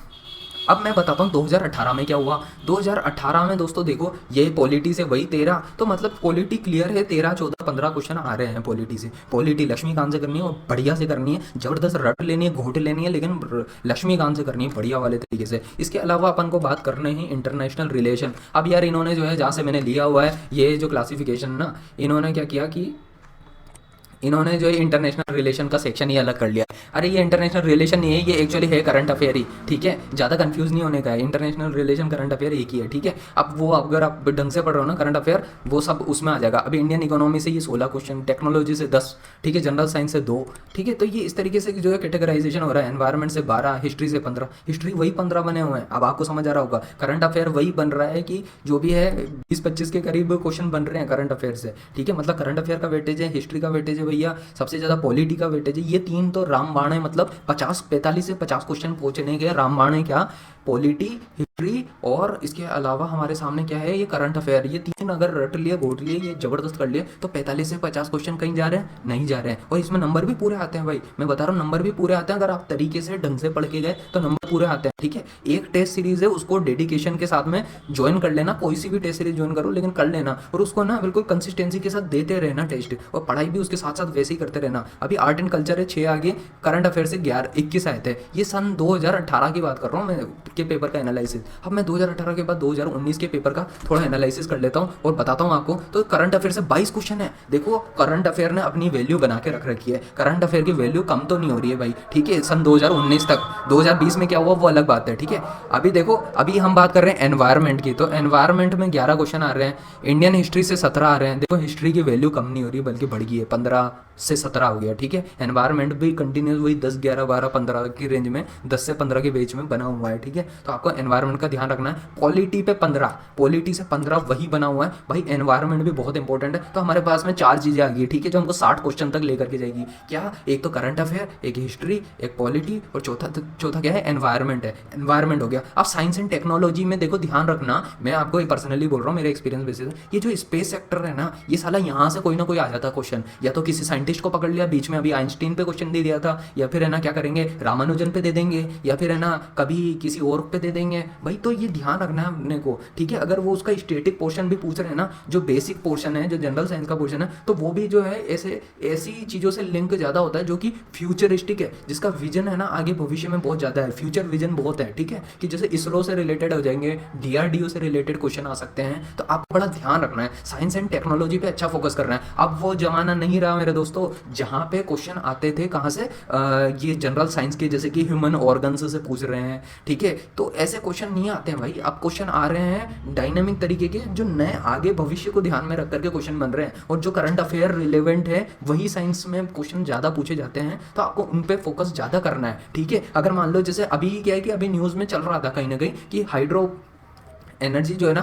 अब मैं बताता हूँ 2018 में क्या हुआ। 2018 में दोस्तों देखो ये पॉलिटी से वही 13, तो मतलब पॉलिटी क्लियर है, 13, 14, 15 क्वेश्चन आ रहे हैं पॉलिटी से। पॉलिटी लक्ष्मीकांत से करनी है और बढ़िया से करनी है, जबरदस्त रट लेनी है, घोट लेनी है, लेकिन लक्ष्मीकांत से करनी है बढ़िया वाले तरीके से। इसके अलावा अपन को बात करने ही इंटरनेशनल रिलेशन। अब यार इन्होंने जो है जहाँ से मैंने लिया हुआ है ये जो क्लासिफिकेशन ना, इन्होंने क्या किया कि इन्होंने जो है इंटरनेशनल रिलेशन का सेक्शन ही अलग कर लिया। अरे ये इंटरनेशनल रिलेशन नहीं है, ये एक्चुअली है करंट अफेयर ही। ठीक है, ज़्यादा कंफ्यूज नहीं होने का है, इंटरनेशनल रिलेशन करंट अफेयर एक ही है। ठीक है, अब वो अगर आप ढंग से पढ़ रहे हो ना करंट अफेयर, वो सब उसमें आ जाएगा। अभी इंडियन इकोनॉमी से ये 16 क्वेश्चन, टेक्नोलॉजी से 10, ठीक है, जनरल साइंस से 2। ठीक है, तो ये इस तरीके से जो है कैटेगराइजेशन हो रहा है। एनवायरमेंट से 12, हिस्ट्री से 15, हिस्ट्री वही 15 बने हुए हैं। अब आपको समझ आ रहा होगा करंट अफेयर वही बन रहा है कि जो भी है 20-25 के करीब क्वेश्चन बन रहे हैं करंट अफेयर से। ठीक है, मतलब करंट अफेयर का वेटेज है, हिस्ट्री का वेटेज है भैया सबसे ज़्यादा, पॉलिटी का वेटेज है। ये 3 तो रामबाण है, मतलब 45 से 50 क्वेश्चन पहुंचने के रामबाण है। क्या, पॉलिटी, हिस्ट्री, और इसके अलावा हमारे सामने क्या है, ये करंट अफेयर। ये 3 अगर रट लिए, घोट लिए, ये जबरदस्त कर लिए, तो 45 से 50 क्वेश्चन कहीं जा रहे हैं, नहीं जा रहे हैं। और इसमें नंबर भी पूरे आते हैं भाई, मैं बता रहा हूँ नंबर भी पूरे आते हैं। अगर आप तरीके से ढंग से पढ़ के गए तो नंबर पूरे आते हैं। ठीक है, एक टेस्ट सीरीज है, उसको डेडिकेशन के साथ में ज्वाइन कर लेना, कोई सी भी टेस्ट सीरीज ज्वाइन करो लेकिन कर लेना, और उसको ना बिल्कुल कंसिस्टेंसी के साथ देते रहना टेस्ट, और पढ़ाई भी उसके साथ साथ वैसे ही करते रहना। अभी आर्ट एंड कल्चर है 6 आगे, करंट अफेयर से 21 आए थे। ये सन 2018 की बात कर रहा हूँ मैं के पेपर का एनालिसिस। अब मैं 2018 के बाद 2019 के पेपर का थोड़ा एनालिसिस कर लेता हूँ और बताता हूँ आपको। तो करंट अफेयर से 22 क्वेश्चन है। देखो करंट अफेयर ने अपनी वैल्यू बना के रख रखी है, करंट अफेयर की वैल्यू कम तो नहीं हो रही है भाई। ठीक है, सन 2019 तक, 2020 में क्या हुआ वो अलग बात है। ठीक है, अभी देखो अभी हम बात कर रहे हैं एनवायरमेंट की, तो एनवायरमेंट में 11 क्वेश्चन आ रहे हैं, इंडियन हिस्ट्री से 17 आ रहे हैं। देखो हिस्ट्री की वैल्यू कम नहीं हो रही बल्कि बढ़ गई है, 15 से 17 हो गया। ठीक है, एनवायरमेंट भी कंटिन्यूस वही 10, 11, 12, 15 की रेंज में, 10 से 15 के बीच में बना हुआ है। ठीक है, तो आपको एनवायरमेंट का ध्यान रखना है। पॉलिटी पे 15, पॉलिटी से 15 वही बना हुआ है भाई। एनवायरमेंट भी बहुत इंपॉर्टेंट है। तो हमारे पास में 4 चीजें आ गई, ठीक है, जो हमको 60 क्वेश्चन तक लेकर के जाएगी। क्या, एक तो करंट अफेयर, एक हिस्ट्री, एक पॉलिटी, और चौथा क्या है, एनवायरमेंट है। एनवायरमेंट हो गया। अब साइंस एंड टेक्नोलॉजी में देखो ध्यान रखना, मैं आपको पर्सनली बोल रहा हूँ, मेरे एक्सपीरियंस बेसिस, ये जो स्पेस सेक्टर है ना, ये साला यहाँ से कोई ना कोई आ जाता है क्वेश्चन, या तो किसी साइंटिस्ट साइंटिस्ट को पकड़ लिया बीच में, अभी आइंस्टीन पे क्वेश्चन दे दिया था, या फिर है ना क्या करेंगे रामानुजन पे दे देंगे, या फिर है ना कभी किसी और पे दे देंगे भाई। तो ये ध्यान रखना है अपने को, ठीक है। अगर वो उसका स्टैटिक पोर्शन भी पूछ रहे हैं ना, जो बेसिक पोर्शन है, जो जनरल साइंस का पोर्शन है, तो वो भी जो है ऐसे ऐसी चीज़ों से लिंक ज़्यादा होता है जो कि फ्यूचरिस्टिक है, जिसका विजन है ना आगे भविष्य में बहुत ज़्यादा है, फ्यूचर विजन बहुत है, ठीक है। कि जैसे इसरो से रिलेटेड हो जाएंगे, DRDO से रिलेटेड क्वेश्चन आ सकते हैं। तो आपको बड़ा ध्यान रखना है, साइंस एंड टेक्नोलॉजी पे अच्छा फोकस करना है। अब वो जमाना नहीं रहा मेरे दोस्तों जहाँ पे क्वेश्चन आते थे कहाँ से, ये जनरल साइंस के, जैसे कि ह्यूमन ऑर्गन्स से पूछ रहे हैं, ठीक है। तो ऐसे क्वेश्चन नहीं आते हैं भाई, अब क्वेश्चन आ रहे हैं डायनेमिक तरीके के, जो नए आगे भविष्य को ध्यान में रख करके क्वेश्चन बन रहे हैं, और जो करंट अफेयर रिलेवेंट है वही साइंस में क्वेश्चन ज़्यादा पूछे जाते हैं। तो आपको उन पे फोकस ज़्यादा करना है, ठीक है। अगर मान लो जैसे अभी क्या है कि अभी न्यूज़ में चल रहा था कहीं ना कहीं कि हाइड्रो एनर्जी जो है ना,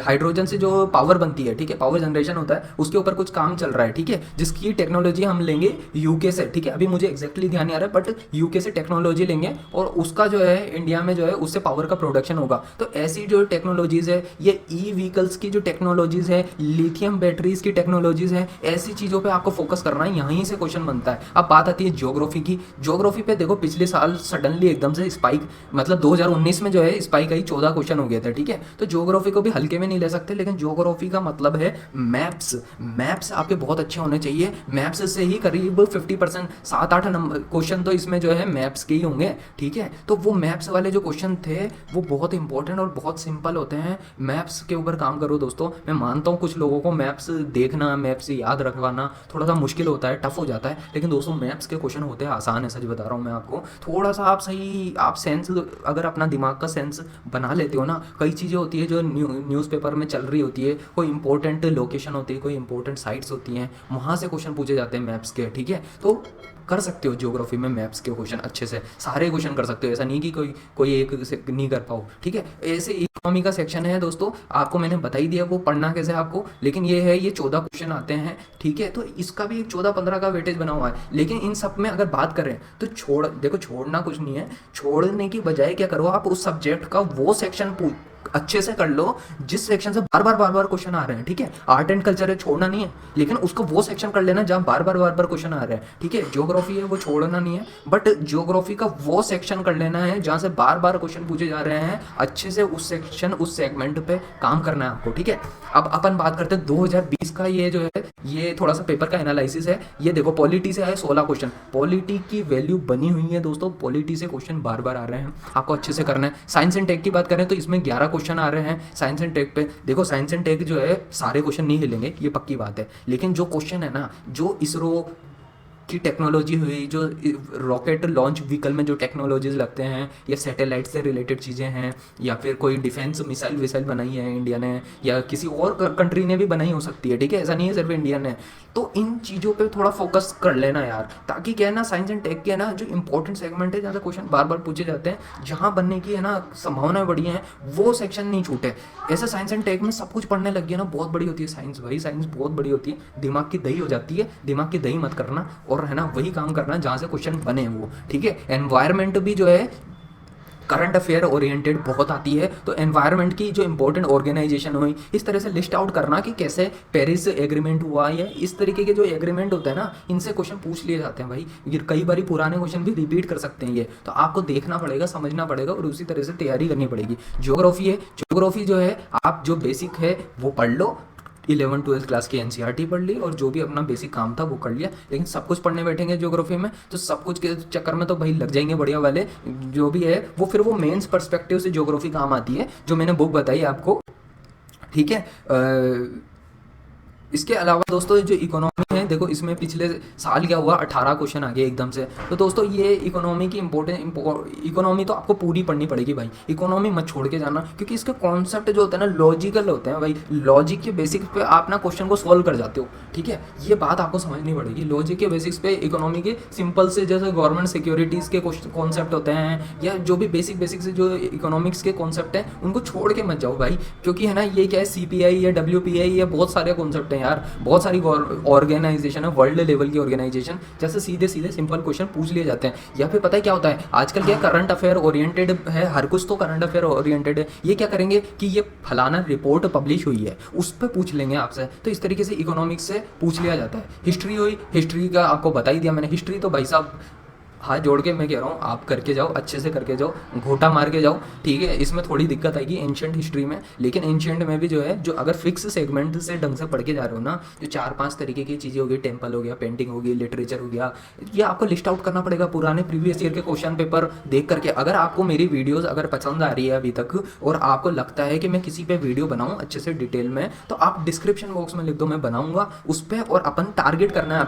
हाइड्रोजन से जो पावर बनती है, ठीक है, पावर जनरेशन होता है, उसके ऊपर कुछ काम चल रहा है, ठीक है, जिसकी टेक्नोलॉजी हम लेंगे यूके से, ठीक है। अभी मुझे एक्जैक्टली ध्यान नहीं आ रहा है, बट यूके से टेक्नोलॉजी लेंगे और उसका जो है इंडिया में जो है उससे पावर का प्रोडक्शन होगा। तो ऐसी जो टेक्नोलॉजीज़ है, ये व्हीकल्स की जो टेक्नोलॉजीज़ है, लिथियम बैटरीज की टेक्नोलॉजीज़ है, ऐसी चीज़ों पर आपको फोकस करना है, यहीं से क्वेश्चन बनता है। अब बात आती है ज्योग्राफी की। ज्योग्राफी पे देखो पिछले साल सडनली एकदम से स्पाइक, मतलब 2019 में जो है स्पाइक आई, 14 क्वेश्चन हो गए थे, ठीक है। तो ज्योग्राफी को भी हल्के में नहीं ले सकते, लेकिन ज्योग्राफी का मतलब है मैप्स आपके बहुत अच्छे होने चाहिए। मैप्स से ही करीब 50%, 7-8 नंबर क्वेश्चन तो इसमें जो है मैप्स के ही होंगे, ठीक है। तो वो मैप्स वाले जो क्वेश्चन थे वो बहुत इंपॉर्टेंट और बहुत सिंपल होते हैं। मैप्स के ऊपर काम करो दोस्तों। मैं मानता हूँ कुछ लोगों को मैप्स देखना, मैप्स याद रखवाना थोड़ा सा मुश्किल होता है, टफ हो जाता है, लेकिन दोस्तों मैप्स के क्वेश्चन होते हैं आसान है, सच बता रहा हूँ मैं आपको। थोड़ा सा आप सेंस, अगर अपना दिमाग का सेंस बना लेते हो ना, कई चीज़ें होती है जो न्यूज़पेपर में चल रही होती है, कोई इंपॉर्टेंट लोकेशन होती है, कोई इंपॉर्टेंट साइट्स होती हैं, वहाँ से क्वेश्चन पूछे जाते हैं मैप्स के, ठीक है। तो कर सकते हो ज्योग्राफी में मैप्स के क्वेश्चन अच्छे से, सारे क्वेश्चन कर सकते हो, ऐसा नहीं कि कोई एक से नहीं कर पाओ, ठीक है। ऐसे इकोनॉमी का सेक्शन है दोस्तों, आपको मैंने बता ही दिया वो पढ़ना कैसे आपको, लेकिन ये है, ये 14 क्वेश्चन आते हैं, ठीक है। तो इसका भी 14-15 का वेटेज बना हुआ है, लेकिन इन सब में अगर बात करें तो देखो छोड़ना कुछ नहीं है, छोड़ने की बजाय क्या करो, आप उस सब्जेक्ट का वो सेक्शन अच्छे से कर लो जिस सेक्शन से बार बार क्वेश्चन आ रहे हैं, ठीक है। आर्ट एंड कल्चर है, छोड़ना नहीं है, लेकिन उसको वो सेक्शन कर लेना जहाँ बार बार क्वेश्चन आ रहे हैं, ठीक है। ज्योग्राफी है वो छोड़ना नहीं है, बट ज्योग्राफी का वो सेक्शन कर लेना है जहाँ से बार क्वेश्चन पूछे जा रहे हैं, अच्छे से उस सेक्शन, उस सेगमेंट पे काम करना है आपको, ठीक है। अब अपन बात करते हैं 2020 का, ये जो है ये थोड़ा सा पेपर का एनालिसिस है। ये देखो पॉलिटी से आए 16 क्वेश्चन, पॉलिटी की वैल्यू बनी हुई है दोस्तों, पॉलिटी से क्वेश्चन बार आ रहे हैं, आपको अच्छे से करना है। साइंस एंड टेक की बात करें तो इसमें 11 क्वेश्चन आ रहे हैं साइंस एंड टेक पे। देखो साइंस एंड टेक जो है सारे क्वेश्चन नहीं हिलेंगे, ये पक्की बात है, लेकिन जो क्वेश्चन है ना, जो इसरो की टेक्नोलॉजी हुई, जो रॉकेट लॉन्च व्हीकल में जो टेक्नोलॉजीज लगते हैं, या सैटेलाइट से रिलेटेड चीज़ें हैं, या फिर कोई डिफेंस मिसाइल बनाई है इंडिया ने, या किसी और कंट्री ने भी बनाई हो सकती है, ठीक है, ऐसा नहीं है सिर्फ इंडिया ने। तो इन चीज़ों पे थोड़ा फोकस कर लेना यार, ताकि क्या है ना, साइंस एंड टेक के है ना जो इंपॉर्टेंट सेगमेंट है, जहाँ से क्वेश्चन बार पूछे जाते हैं, जहाँ बनने की है ना संभावनाएं बड़ी हैं, वो सेक्शन नहीं छूटे। ऐसे साइंस एंड टेक में सब कुछ पढ़ने लग गया ना, बहुत बड़ी होती है साइंस भाई, साइंस बहुत बड़ी होती है, दिमाग की दही हो जाती है, दिमाग की दही मत करना, और है ना वही काम करना जहाँ से क्वेश्चन बने वो, ठीक है। एनवायरनमेंट भी जो है करंट अफेयर ओरिएंटेड बहुत आती है, तो एनवायरनमेंट की जो इंपॉर्टेंट ऑर्गेनाइजेशन हुई, इस तरह से लिस्ट आउट करना कि कैसे पेरिस एग्रीमेंट हुआ, या इस तरीके के जो एग्रीमेंट होते हैं ना, इनसे क्वेश्चन पूछ लिए जाते हैं भाई। ये कई बार पुराने क्वेश्चन भी रिपीट कर सकते हैं ये, तो आपको देखना पड़ेगा, समझना पड़ेगा, और उसी तरह से तैयारी करनी पड़ेगी। ज्योग्राफी है, ज्योग्राफी जो है आप जो बेसिक है वो पढ़ लो, 11th-12th क्लास की NCERT पढ़ ली, और जो भी अपना बेसिक काम था वो कर लिया, लेकिन सब कुछ पढ़ने बैठेंगे ज्योग्राफी में तो सब कुछ के चक्कर में तो भाई लग जाएंगे बढ़िया वाले जो भी है वो, फिर वो मेंस पर्सपेक्टिव से ज्योग्राफी काम आती है, जो मैंने बुक बताई आपको, ठीक है। इसके अलावा दोस्तों जो इकोनॉमी है, देखो इसमें पिछले साल क्या हुआ, 18 क्वेश्चन आ गए एकदम से। तो दोस्तों ये इकोनॉमी की इकोनॉमी तो आपको पूरी पढ़नी पड़ेगी भाई, इकोनॉमी मत छोड़ के जाना, क्योंकि इसके कॉन्सेप्ट जो होते हैं ना लॉजिकल होते हैं भाई, लॉजिक के बेसिक्स पे आप ना क्वेश्चन को सॉल्व कर जाते हो, ठीक है। ये बात आपको समझनी पड़ेगी, लॉजिक के बेसिक्स पे इकोनॉमी के सिंपल से, जैसे गवर्नमेंट सिक्योरिटीज़ के कॉन्सेप्ट होते हैं, या जो भी बेसिक से जो इकोनॉमिक्स के कॉन्सेप्ट हैं, उनको छोड़ के मत जाओ भाई, क्योंकि है ना ये क्या है, CPI या WPI या बहुत सारे कॉन्सेप्ट हैं यार, बहुत सारी ऑर्गेनाइजेशन ऑर्गेनाइजेशन है, वर्ल्ड लेवल की ऑर्गेनाइजेशन, जैसे सीधे सीधे सिंपल क्वेश्चन पूछ लिए जाते हैं। या फिर पता है क्या होता है, आजकल क्या करंट अफेयर ओरिएंटेड है, हर कुछ तो करंट अफेयर ओरिएंटेड है। ये क्या करेंगे कि ये फलाना रिपोर्ट पब्लिश हुई है, उस पर पूछ लेंगे आपसे। तो इस तरीके से इकोनॉमिक्स से पूछ लिया जाता है। हिस्ट्री हुई, हिस्ट्री का आपको बता ही दिया मैंने। हिस्ट्री तो भाई साहब हाथ जोड़ के मैं कह रहा हूँ, आप करके जाओ, अच्छे से करके जाओ, घोटा मार के जाओ, ठीक है। इसमें थोड़ी दिक्कत आएगी एंशिएंट हिस्ट्री में, लेकिन एंशिएंट में भी जो है, जो अगर फिक्स सेगमेंट से ढंग से पढ़ के जा रहे हो ना, जो 4-5 तरीके की चीज़ें हो गई, टेम्पल हो गया, पेंटिंग हो गई, लिटरेचर हो गया, ये आपको लिस्ट आउट करना पड़ेगा पुराने प्रीवियस ईयर के क्वेश्चन पेपर देख करके। अगर आपको मेरी वीडियोज़ अगर पसंद आ रही है अभी तक, और आपको लगता है कि मैं किसी पे वीडियो बनाऊँ अच्छे से डिटेल में, तो आप डिस्क्रिप्शन बॉक्स में लिख दो, मैं बनाऊंगा उस पर। और अपन टारगेट करना है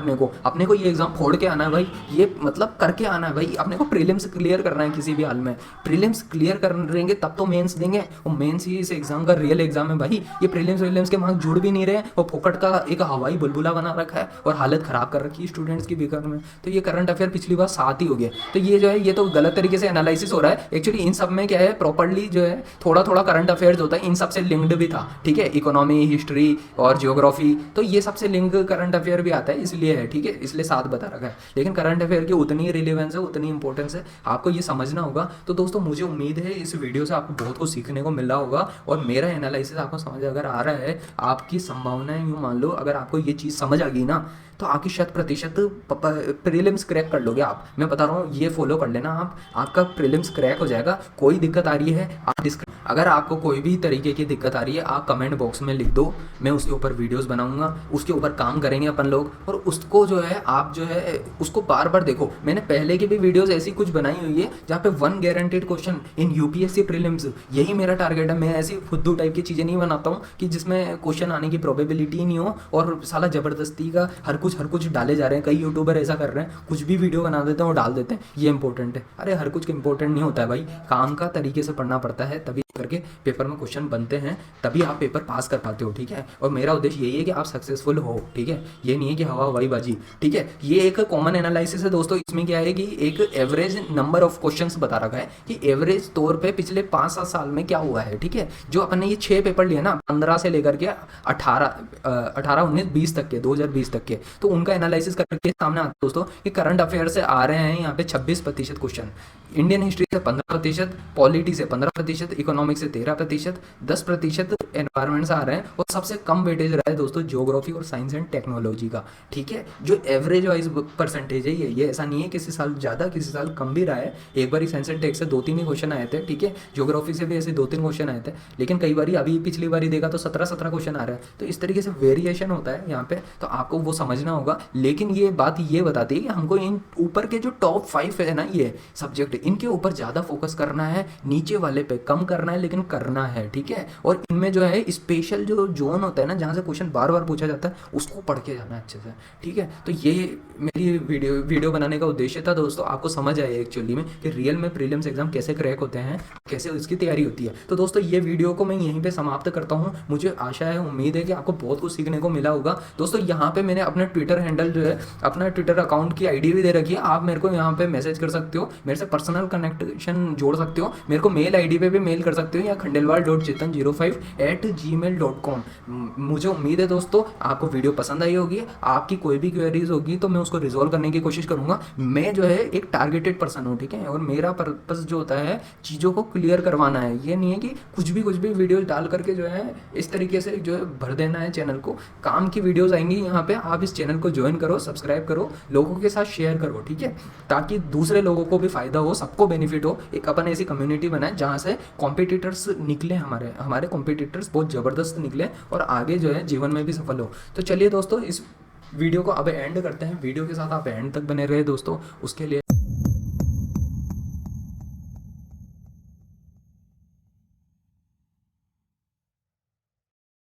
अपने को ये एग्जाम फोड़ के आना है भाई, ये मतलब करके आना है भाई। अपने को प्रीलिम्स क्लियर करना है किसी भी हाल में। प्रीलिम्स क्लियर करेंगे तब तो मेंस देंगे, और मेंस ही इस एग्जाम का रियल एग्जाम है भाई। ये प्रीलिम्स के मार्क्स जुड़ भी नहीं रहे, और फोकट का एक हवाई बुलबुला बना रखा है, और हालत खराब कर रखी है स्टूडेंट्स की बेकार में। तो ये करंट अफेयर पिछली बार 7 ही हो गया। तो ये जो है, ये तो गलत तरीके से एनालिसिस हो रहा है। एक्चुअली इन सब में क्या है, प्रॉपर्ली जो है थोड़ा थोड़ा करंट अफेयर्स होता है, इन सबसे लिंक्ड भी था, ठीक है। इकोनॉमी, हिस्ट्री और जियोग्राफी, तो ये सबसे लिंक करंट अफेयर भी आता है, इसलिए है, ठीक है। इसलिए 7 बता रखा है। लेकिन करंट अफेयर की उतनी रिलेवेंस है, उतनी इंपॉर्टेंस है, आपको ये समझना होगा। तो दोस्तों, मुझे उम्मीद है इस वीडियो से आपको बहुत कुछ सीखने को मिल रहा होगा, और मेरा एनालिसिस आपको समझ अगर आ रहा है, आपकी संभावनाएं यूँ मान लो, अगर आपको ये चीज़ समझ आ गई ना, तो आपकी 100% प्रीलिम्स क्रैक कर लोगे आप। मैं बता रहा हूँ, ये फॉलो कर लेना आप, आपका प्रीलिम्स क्रैक हो जाएगा। कोई दिक्कत आ रही है आप अगर आपको कोई भी तरीके की दिक्कत आ रही है, आप कमेंट बॉक्स में लिख दो, मैं उसके ऊपर वीडियोस बनाऊंगा, उसके ऊपर काम करेंगे अपन लोग। और उसको जो है, आप जो है उसको बार बार देखो। मैंने पहले की भी वीडियोस ऐसी कुछ बनाई हुई है जहाँ पे 1 guaranteed question in UPSC prelims, यही मेरा टारगेट है। मैं ऐसी फुद्दू टाइप की चीज़ें नहीं बनाता हूँ कि जिसमें क्वेश्चन आने की प्रोबेबिलिटी नहीं हो, और साला ज़बरदस्ती का हर कुछ डाले जा रहे हैं। कई यूट्यूबर ऐसा कर रहे हैं, कुछ भी वीडियो बना देते हैं और डाल देते हैं, ये इंपॉर्टेंट है। अरे हर कुछ इंपॉर्टेंट नहीं होता है भाई, काम का तरीके से पढ़ना पड़ता है, तभी करके पेपर में क्वेश्चन बनते हैं, तभी आप पेपर पास कर पाते हो, ठीक है। और मेरा उद्देश्य यही है कि आप सक्सेसफुल हो, ठीक है। ये नहीं है कि हवाई बाजी, ठीक है। ये एक कॉमन एनालिसिस है दोस्तों। इसमें क्या है कि एक एवरेज नंबर ऑफ क्वेश्चंस बता रखा है कि एवरेज तौर पे पिछले 5-7 साल में क्या हुआ है, ठीक है। जो अपन ने ये 6 पेपर लिए ना, 15 से लेकर के 18, 19, 20 तक के, 2020 तक के, तो उनका एनालिसिस करके सामने आता है दोस्तों कि करंट अफेयर से आ रहे हैं यहाँ पे 26% क्वेश्चन, इंडियन हिस्ट्री से 15%, पॉलिटी से 15%, इकोनॉमिक्स से 13%, 10% एनवायरमेंट से आ रहे हैं, और सबसे कम वेटेज रहा है दोस्तों ज्योग्राफी और साइंस एंड टेक्नोलॉजी का, ठीक है। जो एवरेज वाइज परसेंटेज है ये ऐसा नहीं है किसी साल ज़्यादा किसी साल कम भी रहा है। एक बार साइंस एंड टेक से 2-3 ही क्वेश्चन आए थे, ठीक है। ज्योग्राफी से भी ऐसे 2-3 क्वेश्चन आए थे, लेकिन कई बार अभी पिछली बार देखा तो 17 क्वेश्चन आ रहा है। तो इस तरीके से वेरिएशन होता है यहाँ पे, तो आपको वो समझना होगा। लेकिन ये बात ये बताती है कि हमको इन ऊपर के जो टॉप 5 है ना ये सब्जेक्ट, इनके ऊपर ज़्यादा फोकस करना है, नीचे वाले पे कम करना है, लेकिन करना है, ठीक है। और इनमें जो है स्पेशल जो जोन होता है ना, जहाँ से क्वेश्चन बार बार पूछा जाता है, उसको पढ़ के जाना है अच्छे से, ठीक है। तो ये मेरी वीडियो बनाने का उद्देश्य था दोस्तों, आपको समझ आए एक्चुअली में कि रियल में प्रीलिम्स एग्जाम कैसे क्रैक होते हैं, कैसे उसकी तैयारी होती है। तो दोस्तों, ये वीडियो को मैं यहीं पे समाप्त करता हूँ। मुझे आशा है, उम्मीद है कि आपको बहुत कुछ सीखने को मिला होगा। दोस्तों, यहाँ पे मैंने अपना ट्विटर हैंडल जो है, अपना ट्विटर अकाउंट की आईडी भी दे रखी है। आप मेरे को यहाँ पे मैसेज कर सकते हो, मेरे से पर्सनल कनेक्शन जोड़ सकते हो, मेरे को मेल आईडी पे भी मेल कर सकते हो, या khandelwal.chetan05@gmail.com। मुझे उम्मीद है दोस्तों आपको वीडियो पसंद आई होगी। आपकी कोई भी क्वेरीज होगी तो मैं उसको रिजॉल्व करने की कोशिश करूंगा। मैं जो है एक टारगेटेड पर्सन हूँ, ठीक है। और मेरा पर्पस जो होता है, चीज़ों को क्लियर करवाना है। ये नहीं है कि कुछ भी वीडियोस डाल करके जो है इस तरीके से जो है भर देना है चैनल को। काम की वीडियोस आएंगी यहाँ पे, आप इस चैनल को ज्वाइन करो, सब्सक्राइब करो, लोगों के साथ शेयर करो, ठीक है, ताकि दूसरे लोगों को भी फायदा हो, सबको बेनिफिट हो। एक अपन ऐसी कम्युनिटी बनाए जहाँ से कॉम्पिटिटर्स निकले, हमारे कॉम्पिटिटर्स बहुत ज़बरदस्त निकले, और आगे जो है जीवन में भी सफल हो। तो चलिए दोस्तों, इस वीडियो को अब एंड करते हैं। वीडियो के साथ आप एंड तक बने रहे दोस्तों, उसके लिए